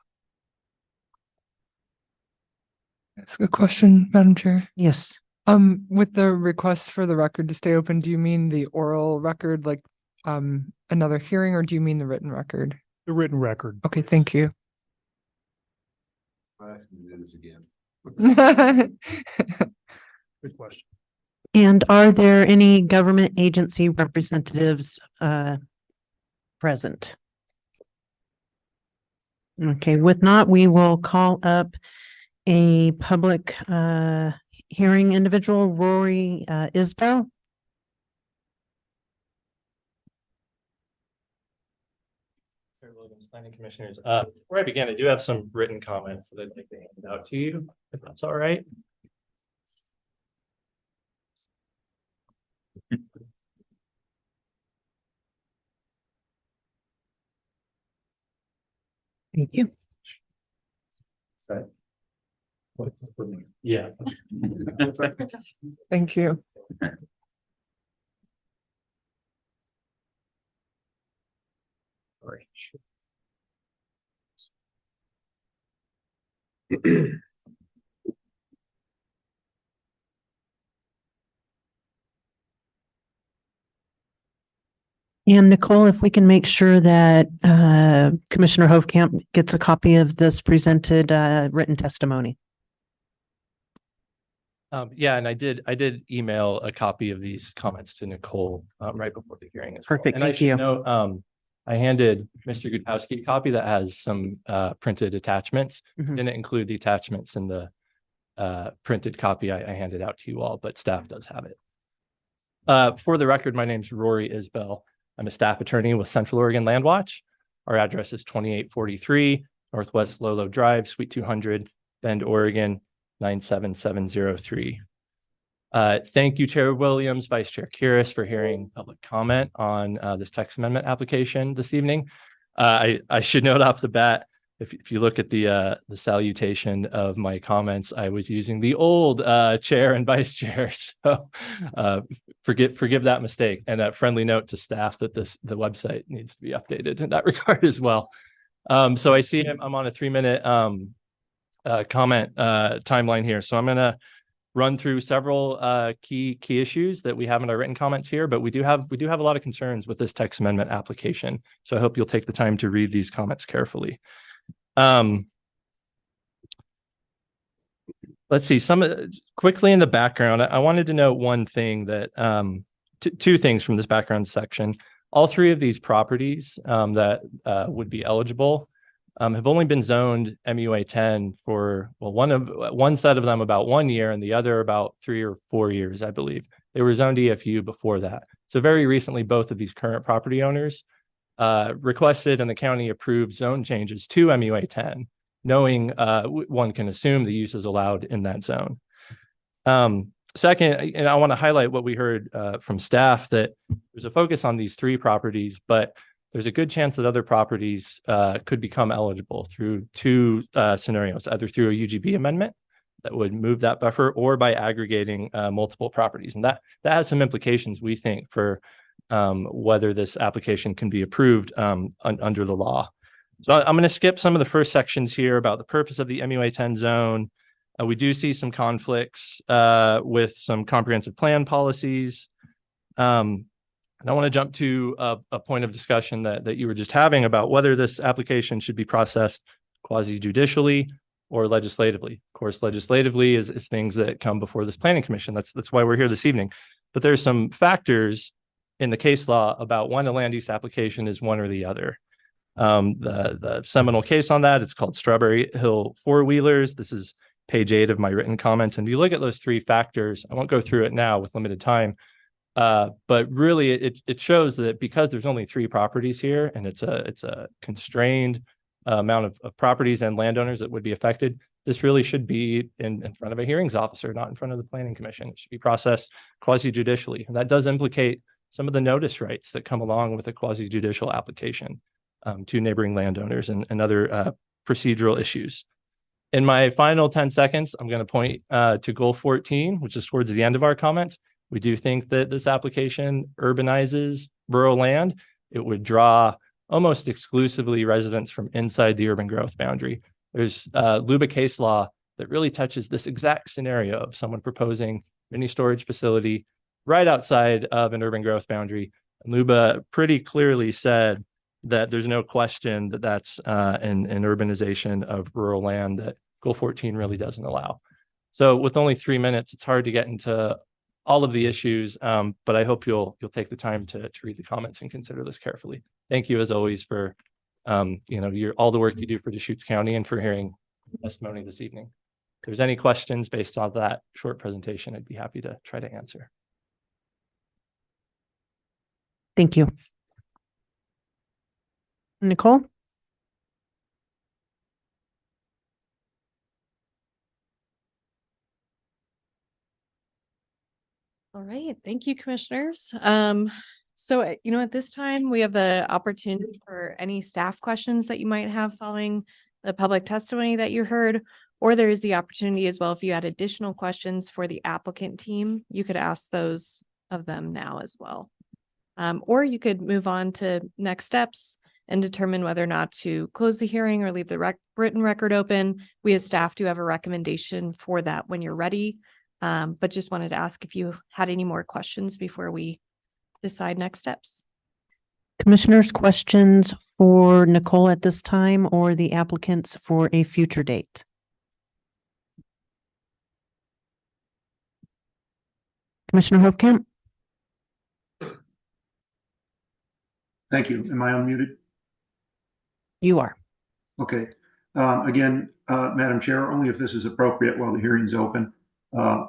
That's a good question, Madam Chair. Yes. With the request for the record to stay open, do you mean the oral record, like another hearing, or do you mean the written record? The written record. Okay, thank you. Good question. And are there any government agency representatives present? Okay, with not, we will call up a public hearing individual, Rory Isbell. Planning Commissioners, before I begin, I do have some written comments that I'd like to hand out to you, if that's all right. Thank you. So, yeah. Thank you. Sorry. And Nicole, if we can make sure that Commissioner Hovkamp gets a copy of this presented written testimony. Yeah, and I did email a copy of these comments to Nicole right before the hearing as well. Perfect, And I thank should you. note, I handed Mr. Gutowski a copy that has some printed attachments. Mhm. Didn't include the attachments in the printed copy I handed out to you all, but staff does have it. For the record, my name's Rory Isbell. I'm a staff attorney with Central Oregon Land Watch. Our address is 2843 Northwest Lolo Drive, Suite 200, Bend, Oregon, 97703. Thank you, Chair Williams, Vice Chair Curis, for hearing public comment on this text amendment application this evening. I should note off the bat, if you look at the salutation of my comments, I was using the old chair and vice chair. So forgive that mistake, and a friendly note to staff that the website needs to be updated in that regard as well. So I see I'm on a 3-minute comment timeline here. So I'm going to run through several key issues that we have in our written comments here, but we do have a lot of concerns with this text amendment application. So I hope you'll take the time to read these comments carefully. Let's see, quickly in the background, I wanted to note one thing that two things from this background section. All 3 of these properties that would be eligible have only been zoned MUA 10 for, well, one set of them about 1 year and the other about 3 or 4 years, I believe. They were zoned EFU before that. So very recently, both of these current property owners requested and the county approved zone changes to MUA 10, knowing one can assume the use is allowed in that zone. Second, and I want to highlight what we heard from staff, that there's a focus on these 3 properties, but there's a good chance that other properties could become eligible through 2 scenarios, either through a UGB amendment that would move that buffer, or by aggregating multiple properties. And that has some implications, we think, for whether this application can be approved under the law. So I'm going to skip some of the first sections here about the purpose of the MUA 10 zone. We do see some conflicts with some comprehensive plan policies. And I want to jump to a point of discussion that you were just having about whether this application should be processed quasi-judicially or legislatively. Of course, legislatively is things that come before this planning commission. That's why we're here this evening. But there's some factors in the case law about when a land use application is one or the other. The seminal case on that, it's called Strawberry Hill Four-Wheelers. This is page 8 of my written comments. And if you look at those 3 factors, I won't go through it now with limited time, but really it shows that because there's only 3 properties here and it's a constrained amount of properties and landowners that would be affected, this really should be in front of a hearings officer, not in front of the planning commission. It should be processed quasi judicially. And that does implicate some of the notice rights that come along with a quasi judicial application to neighboring landowners and other procedural issues. In my final 10 seconds, I'm going to point to goal 14, which is towards the end of our comments. We do think that this application urbanizes rural land. It would draw almost exclusively residents from inside the urban growth boundary. There's LUBA case law that really touches this exact scenario of someone proposing mini storage facility right outside of an urban growth boundary. And LUBA pretty clearly said that there's no question that that's an urbanization of rural land that Goal 14 really doesn't allow. So with only 3 minutes, it's hard to get into all of the issues, but I hope you'll take the time to read the comments and consider this carefully. Thank you as always for all the work you do for Deschutes County and for hearing testimony this evening. If there's any questions based on that short presentation, I'd be happy to try to answer. Thank you. Nicole? All right, thank you, commissioners. So, at this time, we have the opportunity for any staff questions that you might have following the public testimony that you heard, or there is the opportunity as well, if you had additional questions for the applicant team, you could ask those of them now as well. Or you could move on to next steps and determine whether or not to close the hearing or leave the written record open. We as staff do have a recommendation for that when you're ready. But just wanted to ask if you had any more questions before we decide next steps. Commissioners, questions for Nicole at this time or the applicants for a future date? Commissioner Hovkamp? Thank you. Am I unmuted? You are. Okay. Again, Madam Chair, only if this is appropriate while the hearing is open,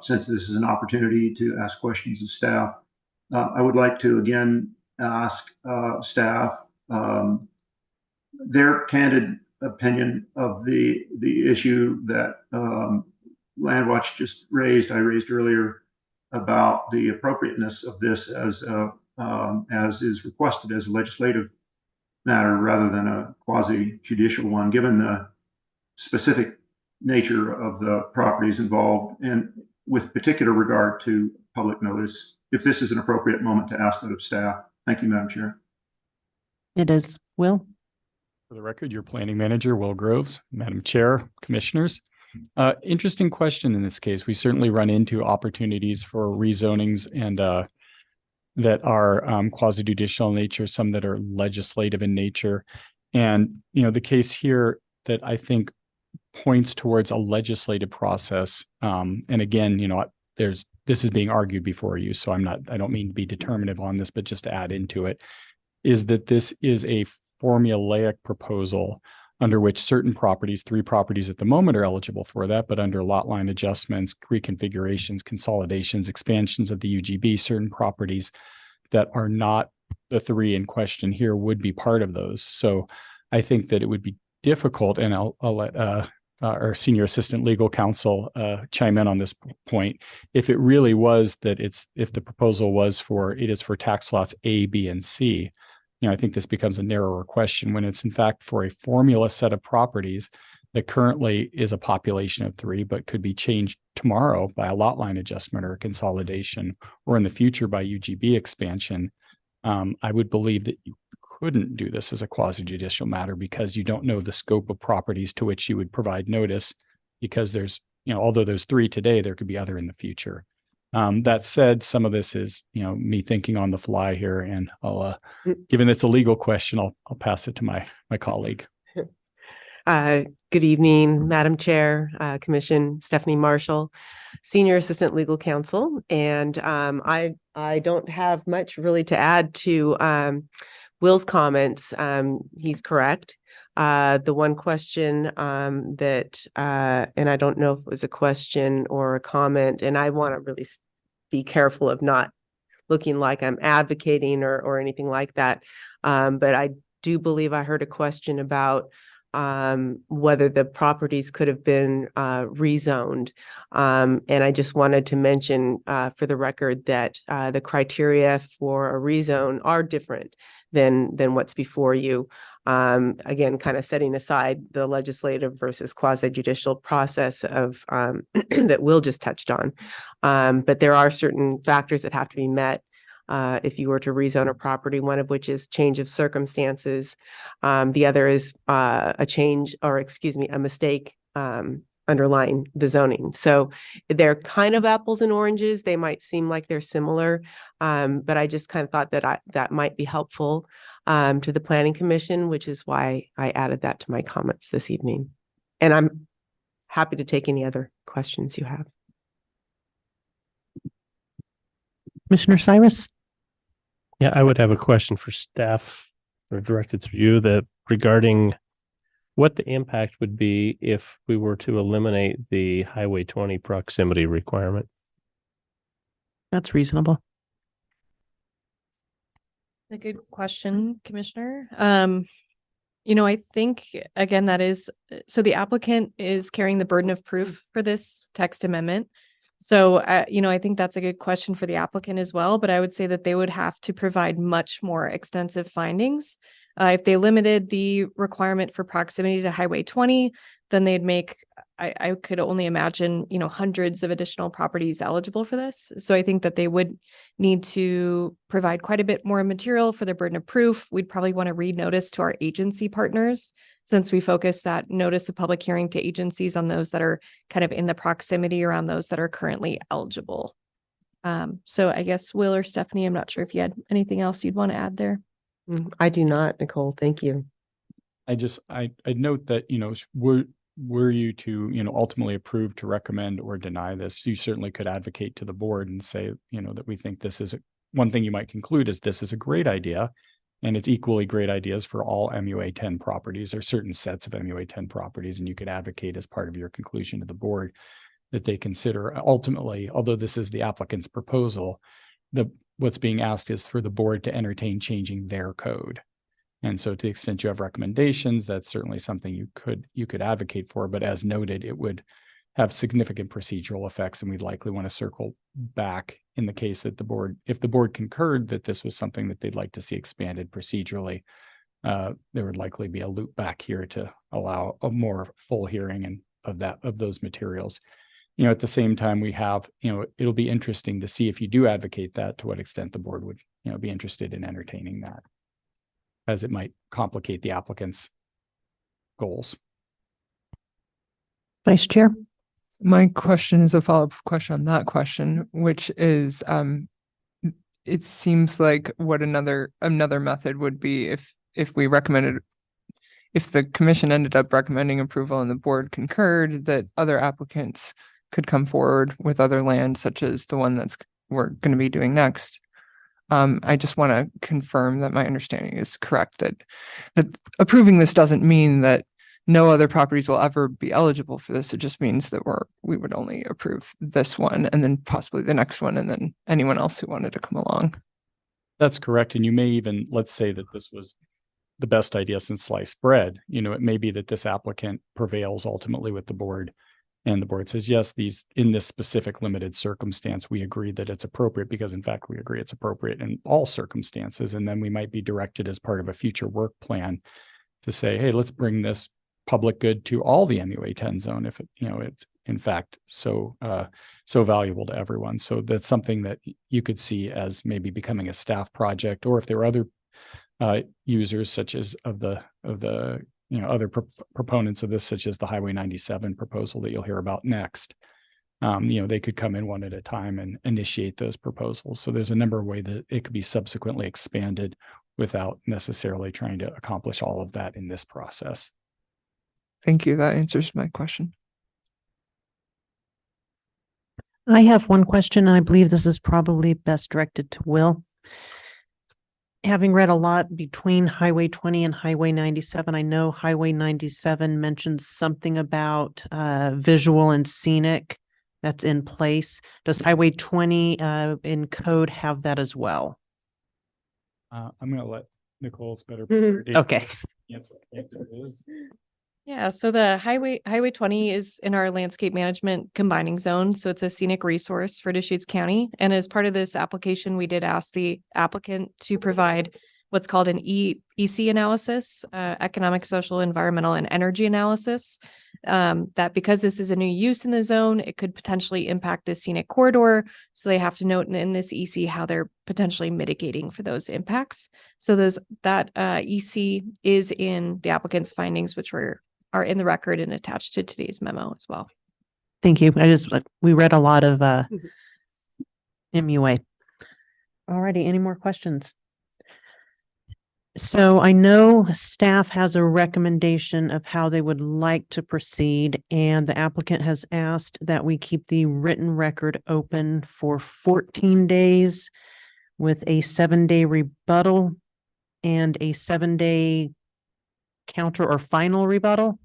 since this is an opportunity to ask questions of staff. I would like to again ask staff their candid opinion of the issue that Landwatch just raised. I raised earlier about the appropriateness of this as is requested as a legislative matter rather than a quasi-judicial one, given the specific nature of the properties involved and with particular regard to public notice, if this is an appropriate moment to ask that of staff. Thank you, Madam Chair. It is. Will? For the record, your planning manager, Will Groves. Madam Chair, commissioners. Interesting question in this case. We certainly run into opportunities for rezonings and that are quasi-judicial in nature, some that are legislative in nature. And, the case here that I think points towards a legislative process. And again, this is being argued before you, so I don't mean to be determinative on this, but just to add into it, is that this is a formulaic proposal under which certain properties, 3 properties at the moment, are eligible for that, but under lot line adjustments, reconfigurations, consolidations, expansions of the UGB, certain properties that are not the 3 in question here would be part of those. So I think that it would be difficult, and I'll let our senior assistant legal counsel chime in on this point. If it really was that if the proposal was it is for tax lots A, B, and C, I think this becomes a narrower question when it's in fact for a formula set of properties that currently is a population of 3, but could be changed tomorrow by a lot line adjustment or a consolidation, or in the future by UGB expansion. I would believe that you couldn't do this as a quasi-judicial matter because you don't know the scope of properties to which you would provide notice, because there's, although there's 3 today, there could be other in the future. That said, some of this is, me thinking on the fly here, and I'll, given it's a legal question, I'll pass it to my colleague. Good evening, Madam Chair, Commission, Stephanie Marshall, Senior Assistant Legal Counsel. And I don't have much really to add to Will's comments. He's correct. The one question that, and I don't know if it was a question or a comment, and I want to really be careful of not looking like I'm advocating or anything like that. But I do believe I heard a question about whether the properties could have been rezoned. And I just wanted to mention for the record that the criteria for a rezone are different than what's before you. Again, kind of setting aside the legislative versus quasi judicial process of that Will just touched on. But there are certain factors that have to be met if you were to rezone a property, one of which is change of circumstances. The other is a change, or excuse me, a mistake underlying the zoning. So they're kind of apples and oranges. They might seem like they're similar, but I just kind of thought that that might be helpful to the Planning Commission, which is why I added that to my comments this evening. And I'm happy to take any other questions you have. Commissioner Cyrus? Yeah, I would have a question for staff or directed through you that regarding what the impact would be if we were to eliminate the Highway 20 proximity requirement. That's reasonable. A good question, Commissioner. I think, again, that is, so the applicant is carrying the burden of proof for this text amendment. So, I think that's a good question for the applicant as well, but I would say that they would have to provide much more extensive findings. If they limited the requirement for proximity to Highway 20, then they'd make, I could only imagine, hundreds of additional properties eligible for this. So I think that they would need to provide quite a bit more material for their burden of proof. We'd probably want to read notice to our agency partners, since we focus that notice of public hearing to agencies on those that are kind of in the proximity around those that are currently eligible. So I guess Will or Stephanie, I'm not sure if you had anything else you'd want to add there. I do not, Nicole. Thank you. I'd note that, were you to, ultimately approve to recommend or deny this, you certainly could advocate to the board and say, that we think this is one thing you might conclude is this is a great idea. And it's equally great ideas for all MUA 10 properties or certain sets of MUA 10 properties. And you could advocate as part of your conclusion to the board that they consider ultimately, although this is the applicant's proposal, what's being asked is for the board to entertain changing their code. And so to the extent you have recommendations, that's certainly something you could advocate for. But as noted, it would have significant procedural effects, and we'd likely want to circle back in the case that if the board concurred that this was something that they'd like to see expanded procedurally, there would likely be a loop back here to allow a more full hearing and of those materials. At the same time, we have, it'll be interesting to see if you do advocate that, to what extent the board would, be interested in entertaining that, as it might complicate the applicant's goals. Vice Chair? My question is a follow-up question on that question, which is, it seems like what another method would be if we recommended, if the commission ended up recommending approval and the board concurred, that other applicants could come forward with other land, such as the one we're going to be doing next. I just want to confirm that my understanding is correct, that approving this doesn't mean that no other properties will ever be eligible for this. It just means that we would only approve this one and then possibly the next one, and then anyone else who wanted to come along. That's correct. And you may even, let's say that this was the best idea since sliced bread. It may be that this applicant prevails ultimately with the board, and the board says, yes, in this specific limited circumstance, we agree that it's appropriate, because in fact, we agree it's appropriate in all circumstances. And then we might be directed as part of a future work plan to say, hey, let's bring this public good to all the MUA 10 zone if it's in fact so valuable to everyone. So that's something that you could see as maybe becoming a staff project, or if there are other users such as other proponents of this, such as the Highway 97 proposal that you'll hear about next. They could come in one at a time and initiate those proposals. So there's a number of ways that it could be subsequently expanded without necessarily trying to accomplish all of that in this process. Thank you. That answers my question. I have one question, and I believe this is probably best directed to Will. Having read a lot between Highway 20 and Highway 97, I know Highway 97 mentions something about visual and scenic that's in place. Does Highway 20 in code have that as well? I'm going to let Nicole's better Okay. answer is. Yeah, so the Highway 20 is in our landscape management combining zone. So it's a scenic resource for Deschutes County. And as part of this application, we did ask the applicant to provide what's called an EC analysis, economic, social, environmental, and energy analysis. That because this is a new use in the zone, it could potentially impact the scenic corridor. So they have to note in this EC how they're potentially mitigating for those impacts. So that EC is in the applicant's findings, which are in the record and attached to today's memo as well. Thank you. We read a lot of MUA. Alrighty, any more questions? So I know staff has a recommendation of how they would like to proceed, and the applicant has asked that we keep the written record open for 14 days with a 7-day rebuttal and a 7-day counter or final rebuttal.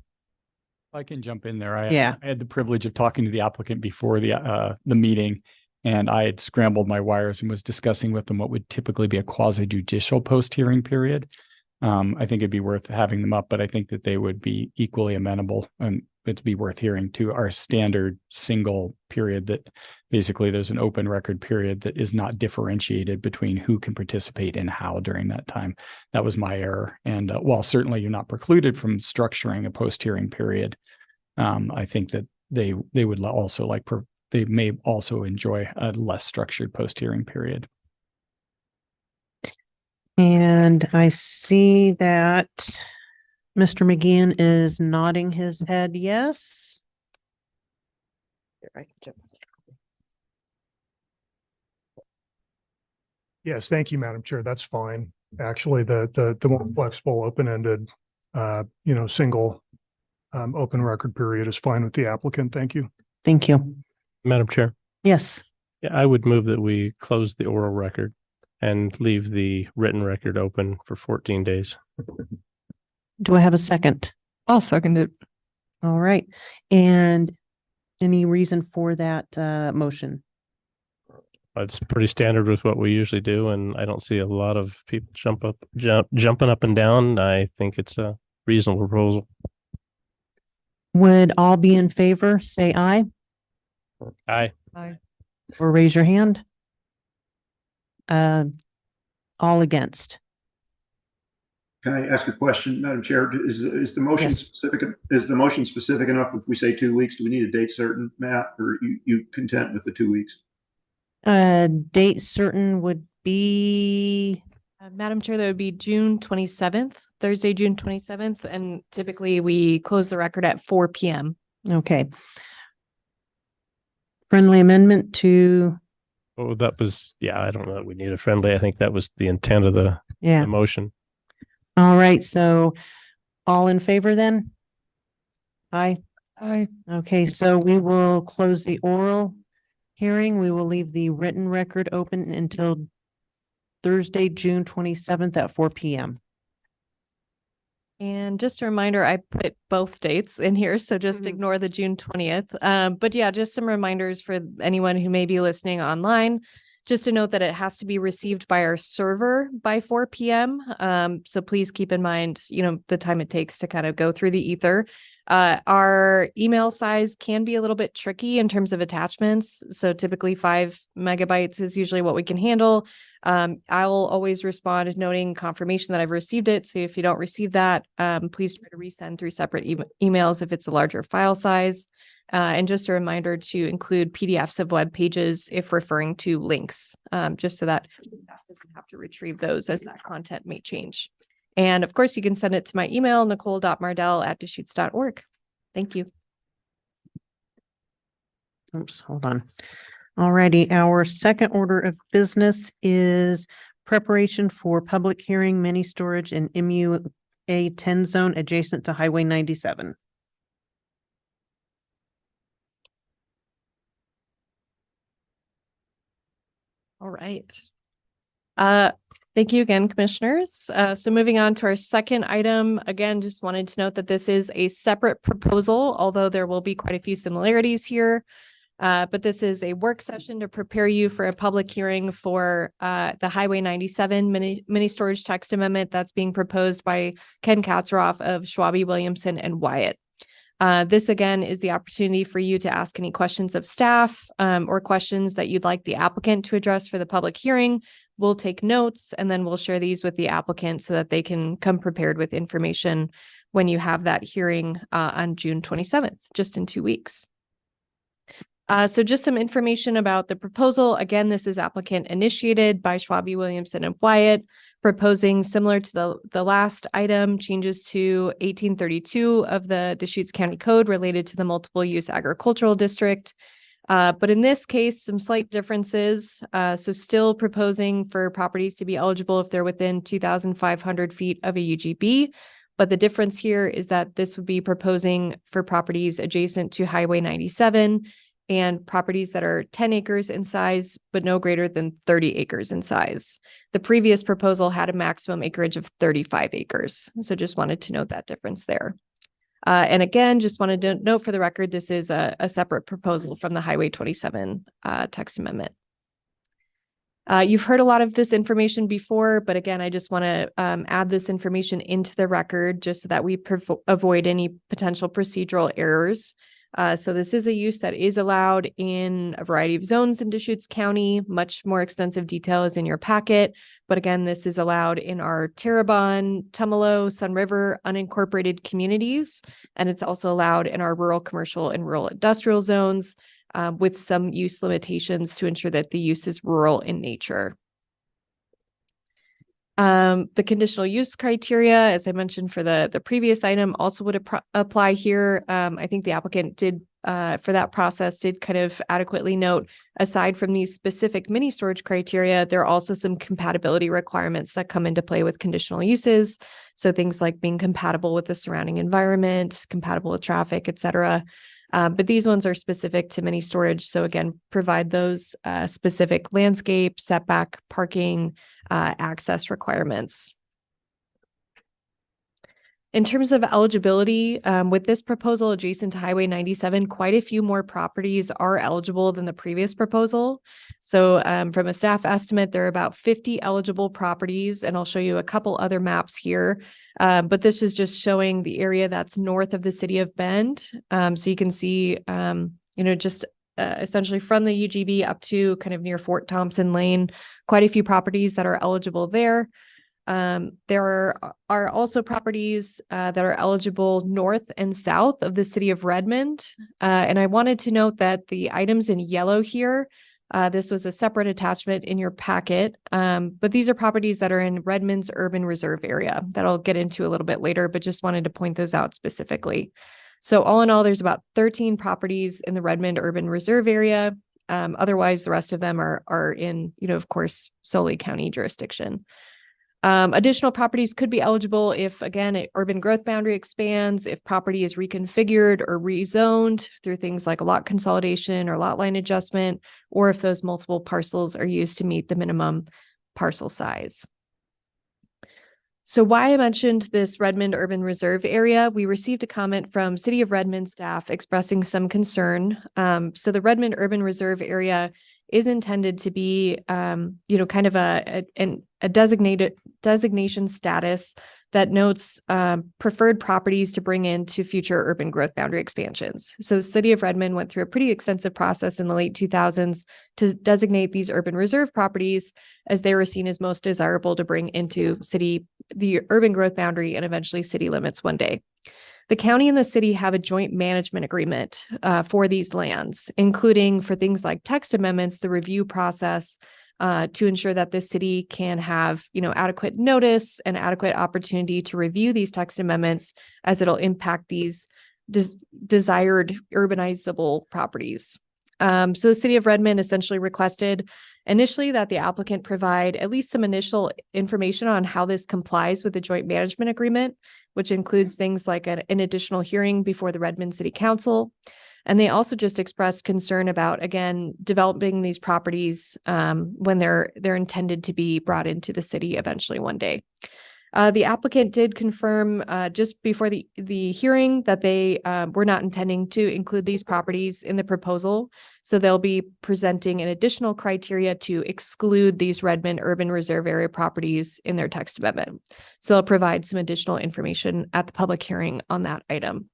I can jump in there. I had the privilege of talking to the applicant before the meeting, and I had scrambled my wires and was discussing with them what would typically be a quasi judicial post hearing period. I think it'd be worth having them up, but I think that they would be equally amenable, and it'd be worth hearing to our standard single period that basically there's an open record period that is not differentiated between who can participate and how during that time. That was my error. And while certainly you're not precluded from structuring a post hearing period, I think that they would also they may also enjoy a less structured post hearing period. And I see that Mr. McGeehan is nodding his head yes. Yes, thank you, Madam Chair. That's fine. Actually, the more flexible, open-ended, single open record period is fine with the applicant. Thank you. Thank you. Madam Chair. Yes. Yeah, I would move that we close the oral record and leave the written record open for 14 days. Do I have a second? I'll second it. All right. And any reason for that motion? It's pretty standard with what we usually do, and I don't see a lot of people jumping up and down. I think it's a reasonable proposal. Would all be in favor, say aye, Aye. Aye. or raise your hand? All against. Can I ask a question, Madam Chair? Is the motion Yes. specific? Is the motion specific enough if we say 2 weeks? Do we need a date certain, Matt, or you content with the 2 weeks? Date certain would be, Madam Chair, that would be June 27th, Thursday, June 27th. And typically we close the record at 4 p.m. okay. Friendly amendment to, Oh, that was, I don't know that we need a friendly. I think that was the intent of the motion. All right. So all in favor then? Aye. Aye. Okay, so we will close the oral hearing. We will leave the written record open until Thursday, June 27th at 4 p.m. And just a reminder, I put both dates in here, so just ignore the June 20th. But yeah, just some reminders for anyone who may be listening online. Just to note that it has to be received by our server by 4 p.m. So please keep in mind, the time it takes to kind of go through the ether. Our email size can be a little bit tricky in terms of attachments. So typically 5 megabytes is usually what we can handle. I'll always respond noting confirmation that I've received it. So if you don't receive that, please try to resend 3 separate emails if it's a larger file size. And just a reminder to include PDFs of web pages if referring to links, just so that staff doesn't have to retrieve those as that content may change. And of course, you can send it to my email, nicole.mardell@deschutes.org. Thank you. Oops, hold on. Alrighty, our second order of business is preparation for public hearing, mini storage in MUA 10 zone adjacent to Highway 97. All right. Thank you again, commissioners. So moving on to our second item, again, just wanted to note that this is a separate proposal, although there will be quite a few similarities here. But this is a work session to prepare you for a public hearing for the Highway 97 mini storage text amendment that's being proposed by Ken Katzeroff of Schwabe, Williamson, and Wyatt. This again is the opportunity for you to ask any questions of staff or questions that you'd like the applicant to address for the public hearing. We'll take notes and then we'll share these with the applicant so that they can come prepared with information when you have that hearing on June 27th, just in 2 weeks. So just some information about the proposal. Again, this is applicant initiated by Schwabe, Williamson, and Wyatt, proposing similar to the last item, changes to 1832 of the Deschutes County Code related to the multiple use agricultural district. But in this case, some slight differences. So still proposing for properties to be eligible if they're within 2,500 feet of a UGB. But the difference here is that this would be proposing for properties adjacent to Highway 97 and properties that are 10 acres in size, but no greater than 30 acres in size. The previous proposal had a maximum acreage of 35 acres. So just wanted to note that difference there. And again, just wanted to note for the record, this is a separate proposal from the Highway 27 text amendment. You've heard a lot of this information before, but again, I just want to add this information into the record just so that we avoid any potential procedural errors. So this is a use that is allowed in a variety of zones in Deschutes County. Much more extensive detail is in your packet. But again, this is allowed in our Terrebonne, Tumalo, Sun River unincorporated communities. And it's also allowed in our rural commercial and rural industrial zones with some use limitations to ensure that the use is rural in nature. The conditional use criteria, as I mentioned for the previous item, also would apply here. I think the applicant did, for that process, did kind of adequately note, aside from these specific mini storage criteria, there are also some compatibility requirements that come into play with conditional uses. So things like being compatible with the surrounding environment, compatible with traffic, et cetera. But these ones are specific to mini storage. So again, provide those specific landscape, setback, parking, access requirements. In terms of eligibility, with this proposal adjacent to Highway 97, quite a few more properties are eligible than the previous proposal. So from a staff estimate, there are about 50 eligible properties, and I'll show you a couple other maps here. But this is just showing the area that's north of the city of Bend. So you can see, just essentially from the UGB up to kind of near Fort Thompson Lane, quite a few properties that are eligible there. There are also properties that are eligible north and south of the city of Redmond. And I wanted to note that the items in yellow here, this was a separate attachment in your packet, but these are properties that are in Redmond's urban reserve area that I'll get into a little bit later, but just wanted to point those out specifically. So all in all, there's about 13 properties in the Redmond urban reserve area. Otherwise, the rest of them are in, of course, solely county jurisdiction. Additional properties could be eligible if, again, an urban growth boundary expands, if property is reconfigured or rezoned through things like a lot consolidation or lot line adjustment, or if those multiple parcels are used to meet the minimum parcel size. So why I mentioned this Redmond Urban Reserve area, we received a comment from City of Redmond staff expressing some concern. So the Redmond Urban Reserve area is intended to be, kind of a designation status that notes preferred properties to bring into future urban growth boundary expansions. So the City of Redmond went through a pretty extensive process in the late 2000s to designate these urban reserve properties as they were seen as most desirable to bring into the urban growth boundary and eventually city limits one day. The county and the city have a joint management agreement for these lands, including for things like text amendments, the review process, to ensure that the city can have, adequate notice and adequate opportunity to review these text amendments as it'll impact these desired urbanizable properties. So the City of Redmond essentially requested initially that the applicant provide at least some initial information on how this complies with the joint management agreement, which includes things like an additional hearing before the Redmond City Council. And they also just expressed concern about, again, developing these properties when they're intended to be brought into the city eventually one day. The applicant did confirm just before the hearing that they were not intending to include these properties in the proposal. So they'll be presenting an additional criteria to exclude these Redmond Urban Reserve Area properties in their text amendment. So they'll provide some additional information at the public hearing on that item.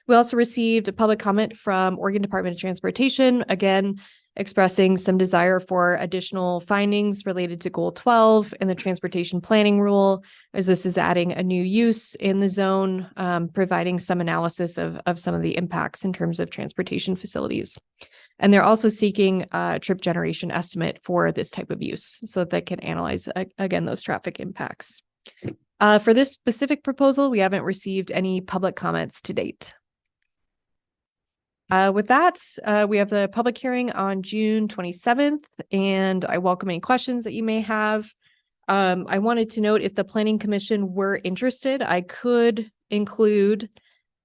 We also received a public comment from Oregon Department of Transportation, again, expressing some desire for additional findings related to Goal 12 in the transportation planning rule, as this is adding a new use in the zone, providing some analysis of some of the impacts in terms of transportation facilities. And they're also seeking a trip generation estimate for this type of use so that they can analyze, again, those traffic impacts. For this specific proposal, we haven't received any public comments to date. With that, we have the public hearing on June 27th, and I welcome any questions that you may have. I wanted to note if the Planning Commission were interested, I could include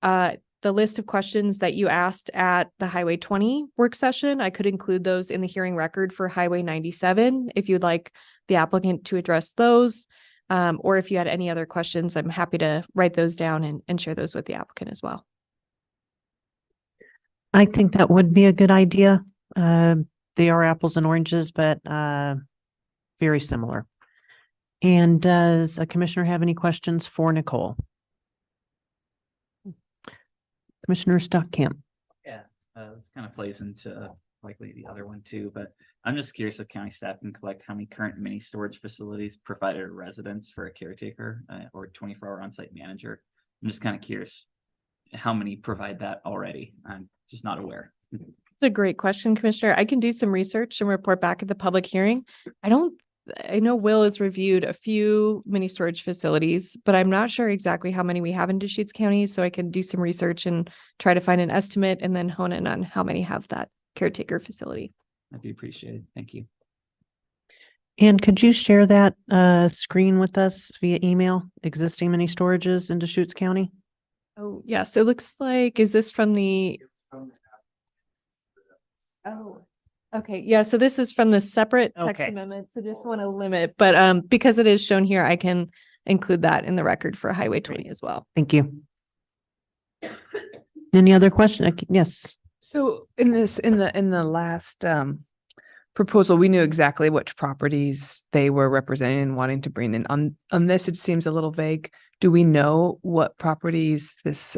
the list of questions that you asked at the Highway 20 work session. I could include those in the hearing record for Highway 97 if you'd like the applicant to address those. Or if you had any other questions, I'm happy to write those down and share those with the applicant as well. I think that would be a good idea. They are apples and oranges, but very similar. And does a commissioner have any questions for Nicole? Commissioner Stockamp. Yeah, this kind of plays into likely the other one too, but I'm just curious if county staff can collect how many current mini storage facilities provided to residents for a caretaker or 24-hour on-site manager. I'm just kind of curious how many provide that already. I'm just not aware. It's a great question, Commissioner. I can do some research and report back at the public hearing. I know Will has reviewed a few mini storage facilities, but I'm not sure exactly how many we have in Deschutes County. So I can do some research and try to find an estimate and then hone in on how many have that caretaker facility. That'd be appreciated. Thank you. And could you share that screen with us via email, existing mini storages in Deschutes County? Oh, yes. It looks like, is this from the? Oh, okay. Yeah. So this is from the separate text Okay. amendment. So just want to limit, but because it is shown here, I can include that in the record for Highway 20 as well. Thank you. Any other question? Yes. So in the last proposal, we knew exactly which properties they were representing and wanting to bring in. On this, it seems a little vague. Do we know what properties this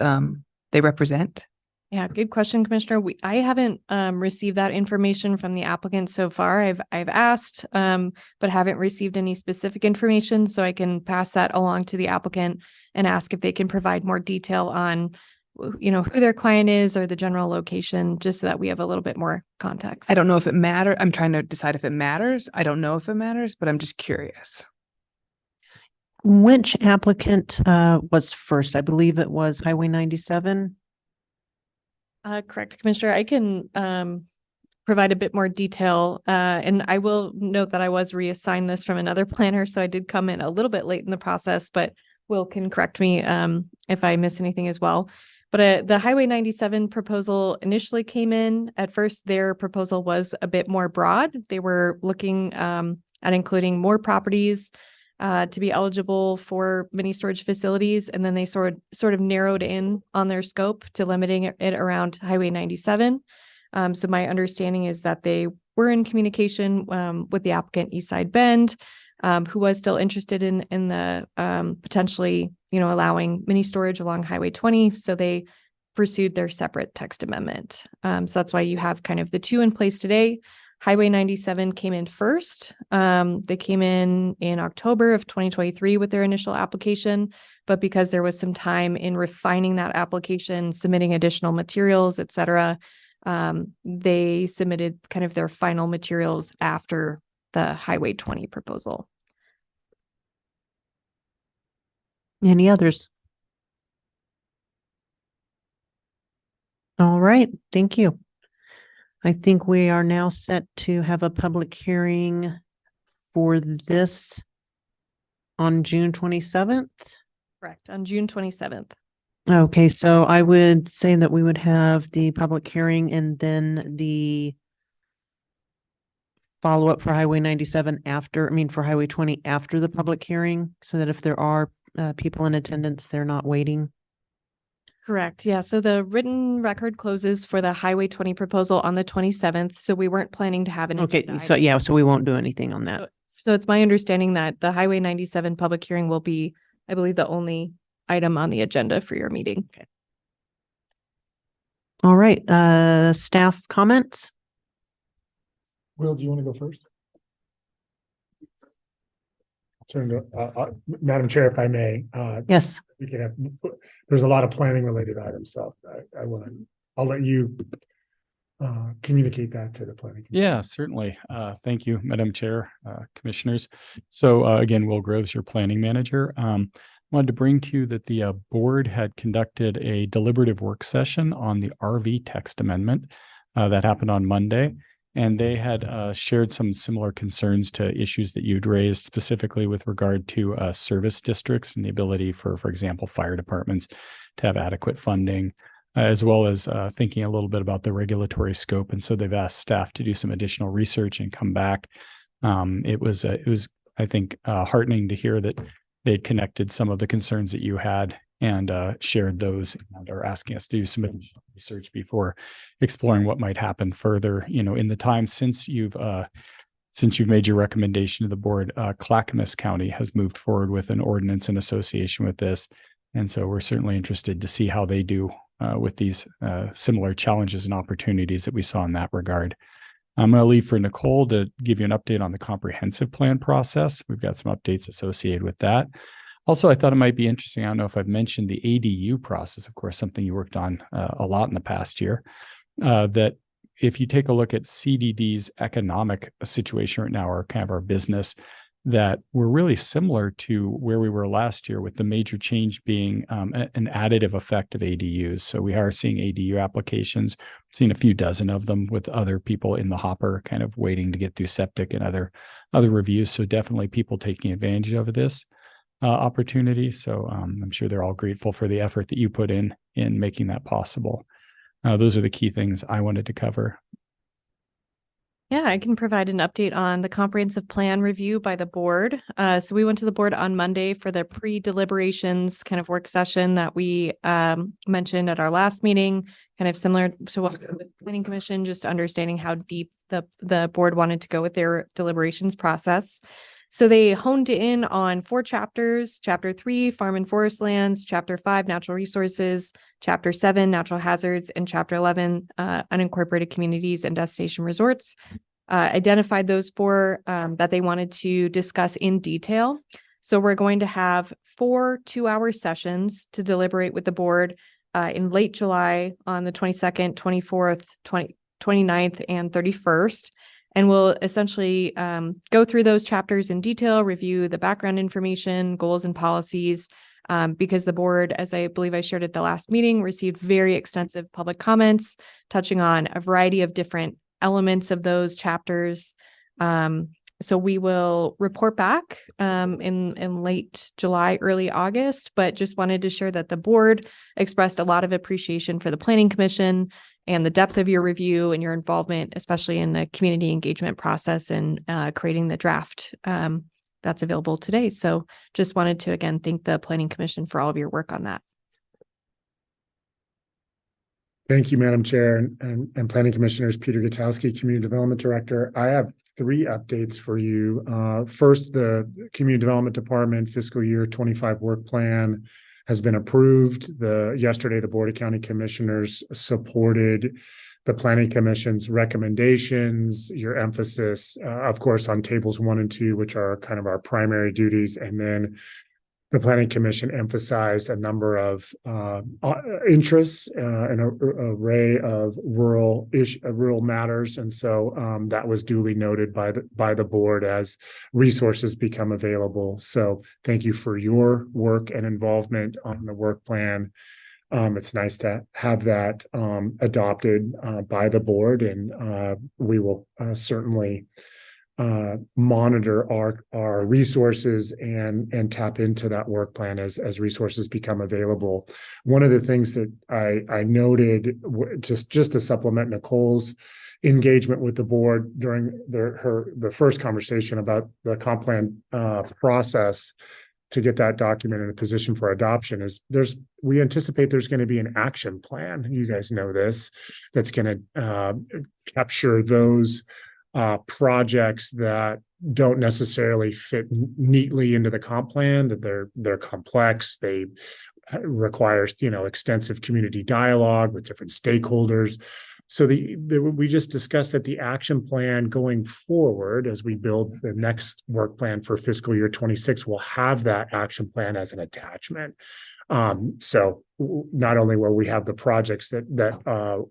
they represent? Yeah, good question, Commissioner. I haven't received that information from the applicant so far. I've asked, but haven't received any specific information. So I can pass that along to the applicant and ask if they can provide more detail on, you know, who their client is or the general location, just so that we have a little bit more context. I don't know if it matters. I'm trying to decide if it matters. I don't know if it matters, but I'm just curious. Which applicant was first? I believe it was Highway 97. Correct, Commissioner. I can provide a bit more detail. And I will note that I was reassigned this from another planner, so I did come in a little bit late in the process, but Will can correct me if I miss anything as well. But the Highway 97 proposal initially came in. At first, their proposal was a bit more broad. They were looking at including more properties to be eligible for mini storage facilities. And then they sort of narrowed in on their scope to limiting it around Highway 97. So my understanding is that they were in communication with the applicant Eastside Bend, who was still interested in the potentially, you know, allowing mini storage along Highway 20. So they pursued their separate text amendment. So that's why you have kind of the two in place today. Highway 97 came in first. They came in October of 2023 with their initial application, but because there was some time in refining that application, submitting additional materials, et cetera, they submitted kind of their final materials after the Highway 20 proposal. Any others? All right, thank you. I think we are now set to have a public hearing for this on June 27th. Correct, on June 27th. Okay, so I would say that we would have the public hearing and then the follow-up for Highway 97 after, for Highway 20 after the public hearing, so that if there are people in attendance, they're not waiting? Correct. Yeah. So the written record closes for the Highway 20 proposal on the 27th. So we weren't planning to have an. Okay, agenda so item. yeah, so we won't do anything on that. So it's my understanding that the Highway 97 public hearing will be, I believe, the only item on the agenda for your meeting. Okay. All right, staff comments? Will, do you want to go first? Turn to, Madam Chair, if I may. Yes. We can have, there's a lot of planning related items, so I'll let you communicate that to the planning. Commission. Yeah, certainly. Thank you, Madam Chair, Commissioners. So again, Will Groves, your planning manager. Wanted to bring to you that the board had conducted a deliberative work session on the RV text amendment that happened on Monday. And they had shared some similar concerns to issues that you'd raised, specifically with regard to service districts and the ability for example, fire departments to have adequate funding, as well as thinking a little bit about the regulatory scope. And so they've asked staff to do some additional research and come back. It was, I think, heartening to hear that they'd connected some of the concerns that you had and shared those and are asking us to do some additional research before exploring what might happen further. In the time since you've made your recommendation to the board, Clackamas County has moved forward with an ordinance in association with this. And so we're certainly interested to see how they do with these similar challenges and opportunities that we saw in that regard. I'm going to leave for Nicole to give you an update on the comprehensive plan process. We've got some updates associated with that. Also, I thought it might be interesting. I don't know if I've mentioned the ADU process, of course, something you worked on a lot in the past year, that if you take a look at CDD's economic situation right now, or kind of our business, that we're really similar to where we were last year, with the major change being an additive effect of ADUs. So we are seeing ADU applications, seeing a few dozen of them with other people in the hopper, kind of waiting to get through septic and other reviews. So definitely people taking advantage of this opportunity. So I'm sure they're all grateful for the effort that you put in making that possible. Those are the key things I wanted to cover. Yeah, I can provide an update on the comprehensive plan review by the board. So we went to the board on Monday for the pre-deliberations kind of work session that we mentioned at our last meeting, kind of similar to what the Planning Commission, just understanding how deep the board wanted to go with their deliberations process. So they honed in on 4 chapters: Chapter 3, Farm and Forest Lands; Chapter 5, Natural Resources; Chapter 7, Natural Hazards; and Chapter 11, Unincorporated Communities and Destination Resorts. Identified those 4 that they wanted to discuss in detail. So we're going to have 4 2-hour sessions to deliberate with the board in late July on the 22nd, 24th, 29th, and 31st. And we'll essentially go through those chapters in detail, review the background information, goals and policies, because the board, as I believe I shared at the last meeting, received very extensive public comments touching on a variety of different elements of those chapters. So we will report back in late July, early August, but just wanted to share that the board expressed a lot of appreciation for the Planning Commission and the depth of your review and your involvement, especially in the community engagement process and creating the draft that's available today. So just wanted to, again, thank the Planning Commission for all of your work on that. Thank you, Madam Chair and Planning Commissioners. Peter Gutowski, Community Development Director. I have 3 updates for you. First, the Community Development Department fiscal year 25 work plan has been approved. Yesterday, the Board of County Commissioners supported the Planning Commission's recommendations, your emphasis, of course, on tables 1 and 2, which are kind of our primary duties. And then the Planning Commission emphasized a number of interests and an array of rural matters, and so that was duly noted by the board as resources become available. So thank you for your work and involvement on the work plan. It's nice to have that adopted by the board, and we will certainly monitor our resources and tap into that work plan as resources become available. One of the things that I noted, just to supplement Nicole's engagement with the board during the first conversation about the comp plan process to get that document in a position for adoption, is we anticipate there's going to be an action plan. You guys know this, that's going to capture those projects that don't necessarily fit neatly into the comp plan, that they're complex, they require extensive community dialogue with different stakeholders. So we just discussed that the action plan going forward, as we build the next work plan for fiscal year 26, will have that action plan as an attachment. So not only will we have the projects that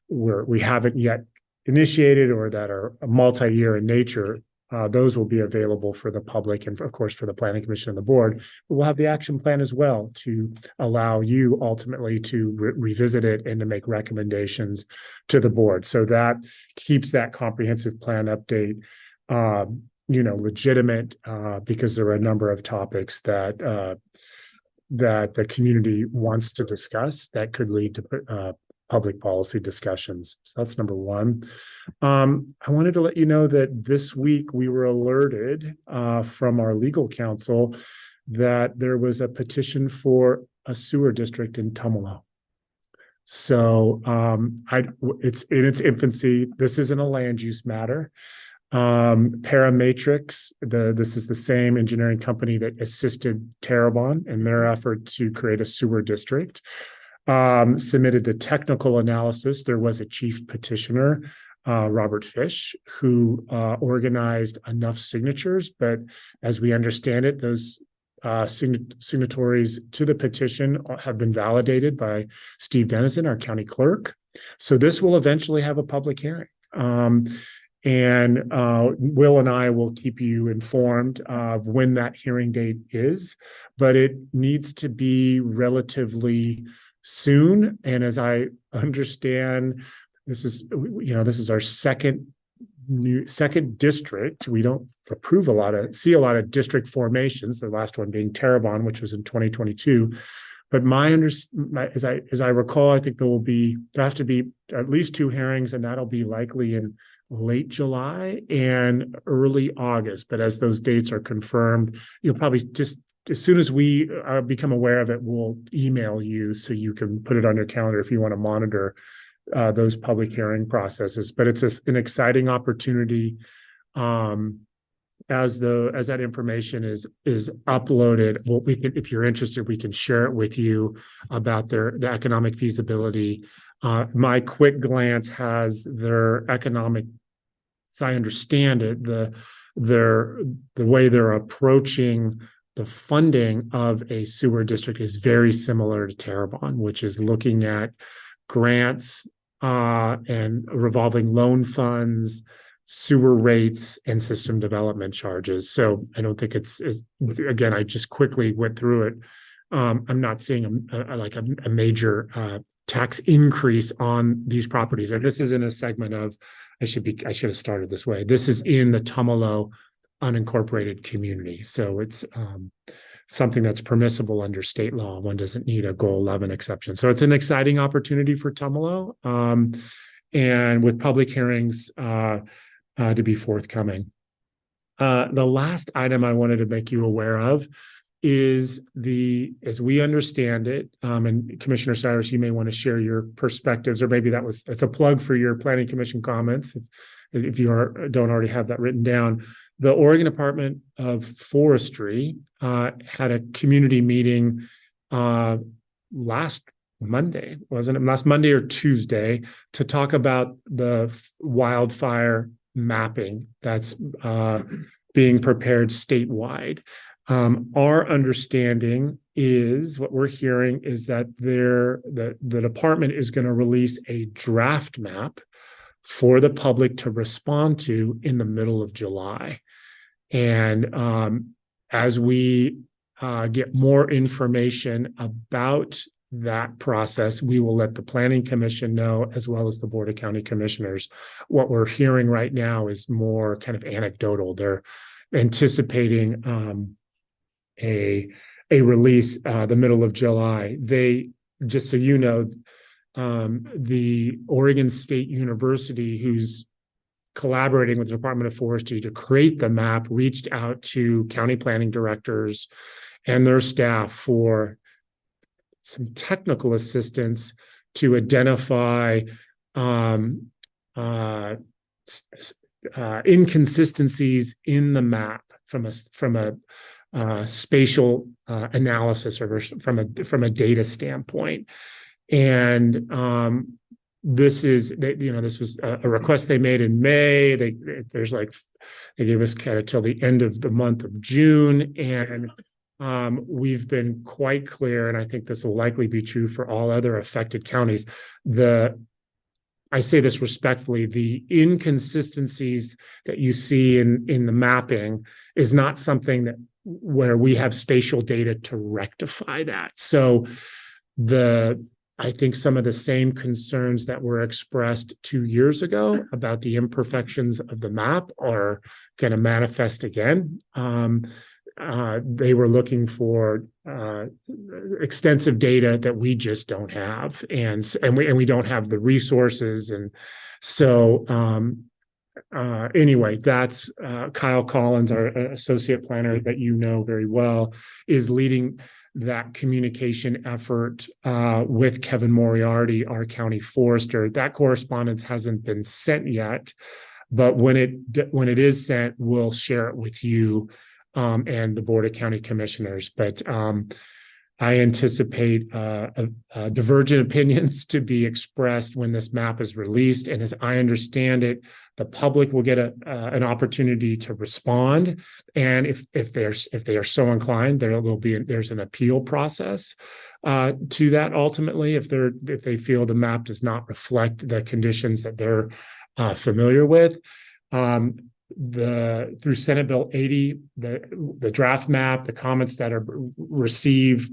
we haven't yet initiated or that are multi-year in nature, those will be available for the public and of course for the Planning Commission and the board. But we'll have the action plan as well to allow you ultimately to revisit it and to make recommendations to the board. So that keeps that comprehensive plan update legitimate, because there are a number of topics that the community wants to discuss that could lead to public policy discussions. So that's number one. I wanted to let you know that this week we were alerted from our legal counsel that there was a petition for a sewer district in Tumalo. So it's in its infancy. This isn't a land use matter. Parametrics, this is the same engineering company that assisted Terrebonne in their effort to create a sewer district. Submitted the technical analysis. There was a chief petitioner, Robert Fish, who organized enough signatures, but as we understand it, those signatories to the petition have been validated by Steve Dennison, our county clerk. So this will eventually have a public hearing. And Will and I will keep you informed of when that hearing date is, but it needs to be relatively soon. And as I understand, this is our second district. We don't see a lot of district formations, the last one being Terrebonne, which was in 2022. But as I recall, I think there has to be at least 2 hearings, and that'll be likely in late July and early August. But as those dates are confirmed, you'll probably just, as soon as we become aware of it, we'll email you so you can put it on your calendar if you want to monitor those public hearing processes. But it's an exciting opportunity. As that information is uploaded, if you're interested, we can share it with you about the economic feasibility. My quick glance has their economic, as I understand it, the way they're approaching the funding of a sewer district is very similar to Terrebonne, which is looking at grants and revolving loan funds, sewer rates, and system development charges. So I don't think again, I just quickly went through it. I'm not seeing a major tax increase on these properties. And this is in a segment of, I should have started this way. This is in the Tumalo unincorporated community. So it's something that's permissible under state law. One doesn't need a Goal 11 exception. So it's an exciting opportunity for Tumalo, and with public hearings to be forthcoming. The last item I wanted to make you aware of is as we understand it, and Commissioner Cyrus, you may want to share your perspectives, or maybe it's a plug for your Planning Commission comments if you don't already have that written down. The Oregon Department of Forestry had a community meeting last Monday, wasn't it? Last Monday or Tuesday, to talk about the wildfire mapping that's being prepared statewide. Our understanding is, what we're hearing is that the department is going to release a draft map for the public to respond to in the middle of July. And as we get more information about that process, we will let the planning commission know, as well as the Board of County Commissioners. What we're hearing right now is more kind of anecdotal. They're anticipating a release the middle of July. They, just so you know, the Oregon State University, who's collaborating with the Department of Forestry to create the map, reached out to county planning directors and their staff for some technical assistance to identify inconsistencies in the map from a spatial analysis or from a data standpoint. And this was a request they made in May. They gave us kind of till the end of the month of June, and we've been quite clear, and I think this will likely be true for all other affected counties. I say this respectfully, the inconsistencies that you see in the mapping is not something where we have spatial data to rectify that. So I think some of the same concerns that were expressed 2 years ago about the imperfections of the map are going to manifest again. They were looking for extensive data that we just don't have, and we don't have the resources. And so anyway, that's Kyle Collins, our associate planner that you know very well, is leading that communication effort with Kevin Moriarty, our county forester. That correspondence hasn't been sent yet, but when it is sent, we'll share it with you and the Board of County Commissioners. But I anticipate divergent opinions to be expressed when this map is released. And as I understand it, the public will get an opportunity to respond. And if they are so inclined, there's an appeal process to that ultimately, if they feel the map does not reflect the conditions that they're familiar with. Through Senate Bill 80, the draft map, the comments that are received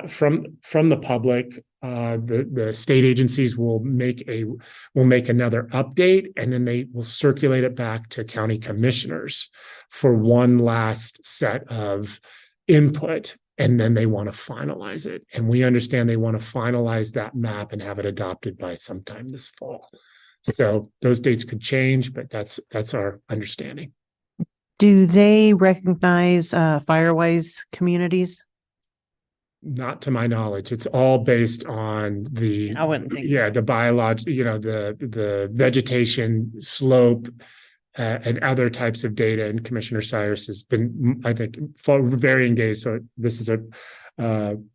from the public, the state agencies will make another update, and then they will circulate it back to county commissioners for one last set of input, and then they want to finalize it. And we understand they want to finalize that map and have it adopted by sometime this fall. So those dates could change, but that's our understanding. Do they recognize Firewise communities? Not to my knowledge. It's all based on the the vegetation slope and other types of data. And Commissioner Cyrus has been, I think, very engaged. So this is I'm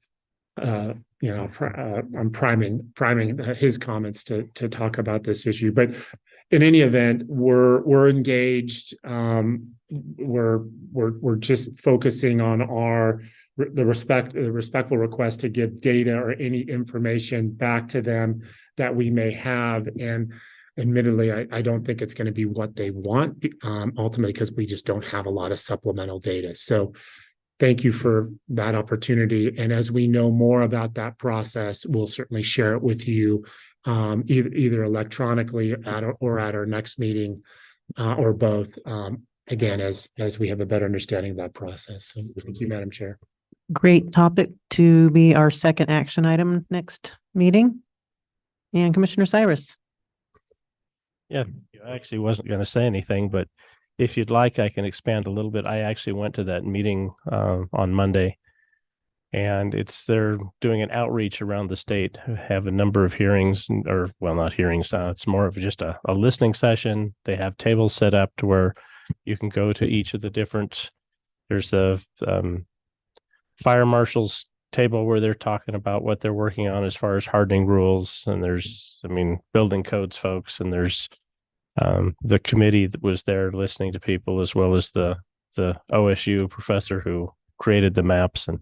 priming his comments to talk about this issue. But in any event, we're engaged. We're just focusing on the respectful request to give data or any information back to them that we may have. And admittedly, I don't think it's going to be what they want ultimately, because we just don't have a lot of supplemental data. So thank you for that opportunity. And as we know more about that process, we'll certainly share it with you either electronically or at our next meeting or both. Again, as we have a better understanding of that process. So thank you, Madam Chair. Great topic to be our second action item next meeting. And Commissioner Cyrus. Yeah, I actually wasn't going to say anything, but if you'd like, I can expand a little bit. I actually went to that meeting on Monday, and they're doing an outreach around the state, have a number of hearings, not hearings. It's more of just a listening session. They have tables set up to where you can go to each of the different, there's a fire marshal's table where they're talking about what they're working on as far as hardening rules. And there's, building codes folks, and there's the committee that was there listening to people, as well as the OSU professor who created the maps. And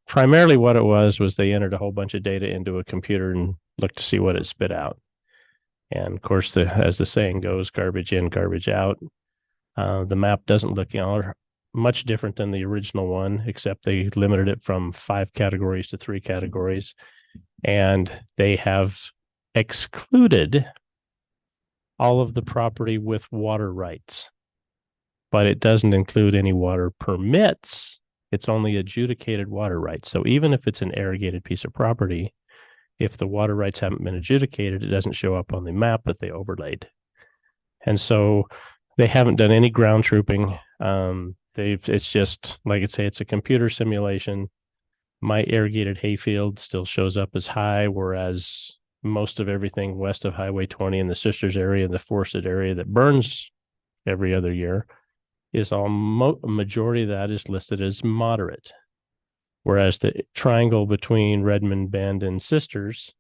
primarily what it was they entered a whole bunch of data into a computer and looked to see what it spit out. And of course, as the saying goes, garbage in, garbage out. The map doesn't look much different than the original one, except they limited it from 5 categories to 3 categories. And they have excluded all of the property with water rights, but it doesn't include any water permits. It's only adjudicated water rights. So even if it's an irrigated piece of property, if the water rights haven't been adjudicated, it doesn't show up on the map that they overlaid. And so they haven't done any ground trooping. It's just, like I say, it's a computer simulation. My irrigated hayfield still shows up as high, whereas most of everything west of Highway 20 in the Sisters area and the forested area that burns every other year is all majority of that is listed as moderate. Whereas the triangle between Redmond Bend and Sisters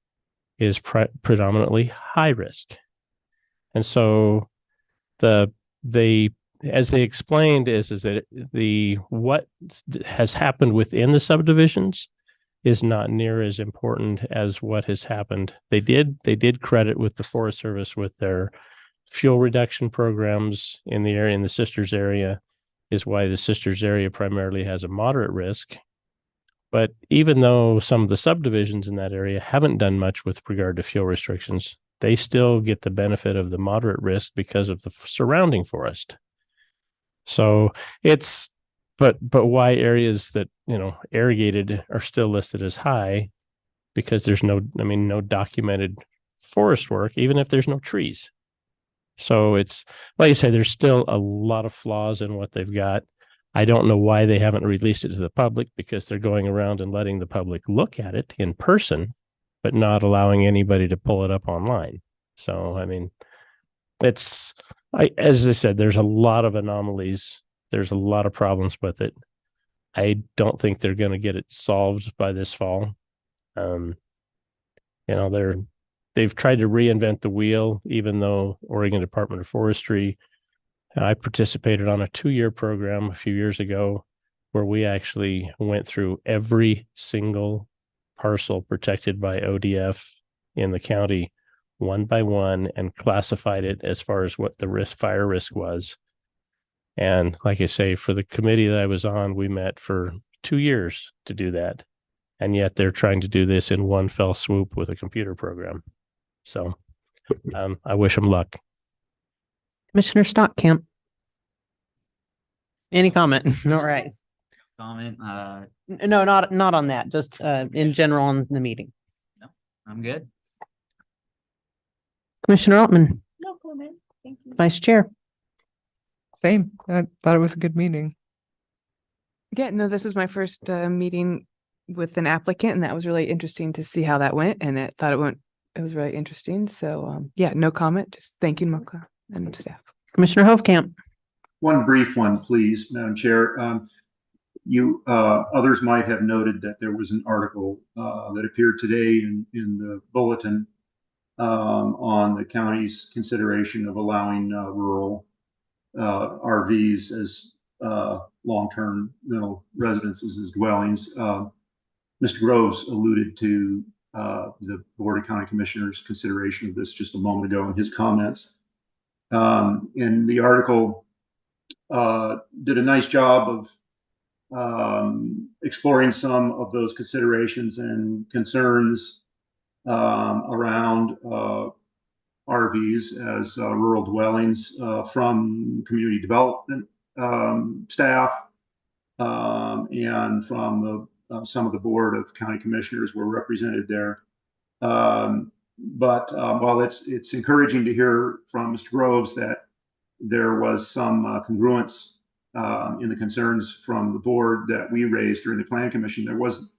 is predominantly high risk. And so as they explained is that what has happened within the subdivisions is not near as important as what has happened. They did credit with the Forest Service with their fuel reduction programs in the area, in the Sisters area, is why the Sisters area primarily has a moderate risk. But even though some of the subdivisions in that area haven't done much with regard to fuel restrictions, they still get the benefit of the moderate risk because of the surrounding forest. So but why areas that, irrigated are still listed as high, because there's no documented forest work, even if there's no trees. So it's, like I say, there's still a lot of flaws in what they've got. I don't know why they haven't released it to the public, because they're going around and letting the public look at it in person, but not allowing anybody to pull it up online. So, as I said, there's a lot of anomalies. There's a lot of problems with it. I don't think they're going to get it solved by this fall. They've tried to reinvent the wheel, even though Oregon Department of Forestry, I participated on a 2-year program a few years ago where we actually went through every single parcel protected by ODF in the county one by one and classified it as far as what the fire risk was. And like I say, for the committee that I was on, we met for 2 years to do that. And yet they're trying to do this in one fell swoop with a computer program. So I wish them luck. Commissioner Stockamp. Any comment? All right. Comment? No, not on that, just in general on the meeting. No, I'm good. Commissioner Altman, No comment. Thank you. Vice Chair. Same. I thought it was a good meeting. Yeah, no, this is my first meeting with an applicant, and that was really interesting to see how that went. And it was really interesting. So yeah, no comment. Just thanking Mocha and staff. Commissioner Hovkamp. One brief one, please, Madam Chair. Others might have noted that there was an article that appeared today in the bulletin on the county's consideration of allowing rural RVs as long-term rental residences as dwellings. Mr. Groves alluded to the Board of County Commissioners' consideration of this just a moment ago in his comments. And the article did a nice job of exploring some of those considerations and concerns around RVs as rural dwellings from community development staff and from some of the Board of County Commissioners were represented there. But while it's encouraging to hear from Mr. Groves that there was some congruence in the concerns from the board that we raised during the Plan Commission, there was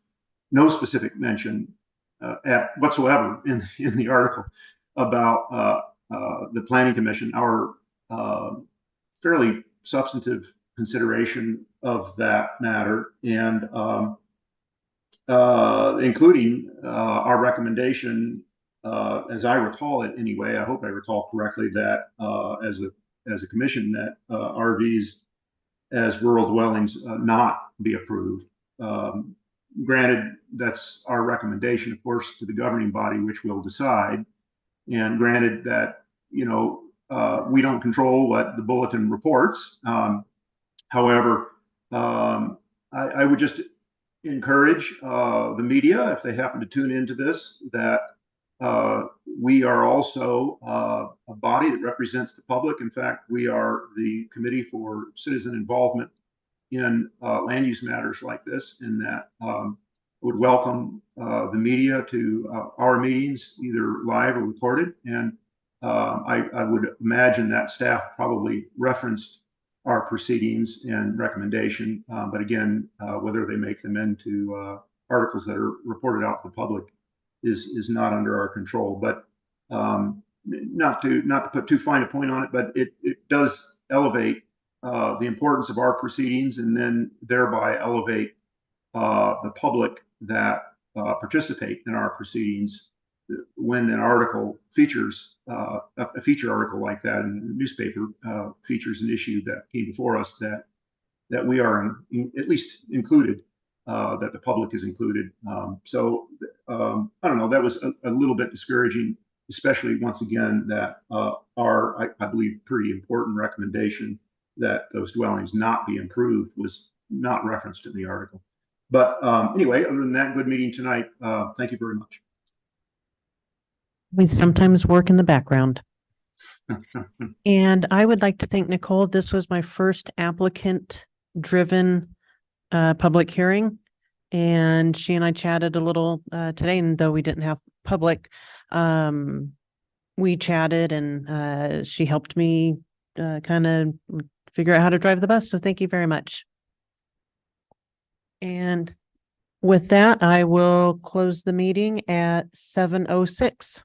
no specific mention whatsoever in the article about the Planning Commission, our fairly substantive consideration of that matter, and including our recommendation, as I recall it anyway, I hope I recall correctly, that as a commission that RVs as rural dwellings not be approved. Granted, that's our recommendation, of course, to the governing body, which will decide. And granted that, we don't control what the bulletin reports. However, I would just encourage the media, if they happen to tune into this, that we are also a body that represents the public. In fact, we are the Committee for Citizen Involvement in land use matters like this, and that would welcome the media to our meetings, either live or recorded. And I would imagine that staff probably referenced our proceedings and recommendation, but again, whether they make them into articles that are reported out to the public is not under our control. But not to put too fine a point on it, but it does elevate the importance of our proceedings, and then thereby elevate the public that participate in our proceedings. When an article features a feature article like that in the newspaper features an issue that came before us, that we are at least included, that the public is included. So I don't know, that was a little bit discouraging, especially once again that I believe pretty important recommendation that those dwellings not be improved was not referenced in the article. But anyway, other than that, good meeting tonight. Thank you very much. We sometimes work in the background. And I would like to thank Nicole. This was my first applicant-driven public hearing. And she and I chatted a little today, and though we didn't have public, we chatted, and she helped me kind of figure out how to drive the bus. So thank you very much. And with that, I will close the meeting at 7:06.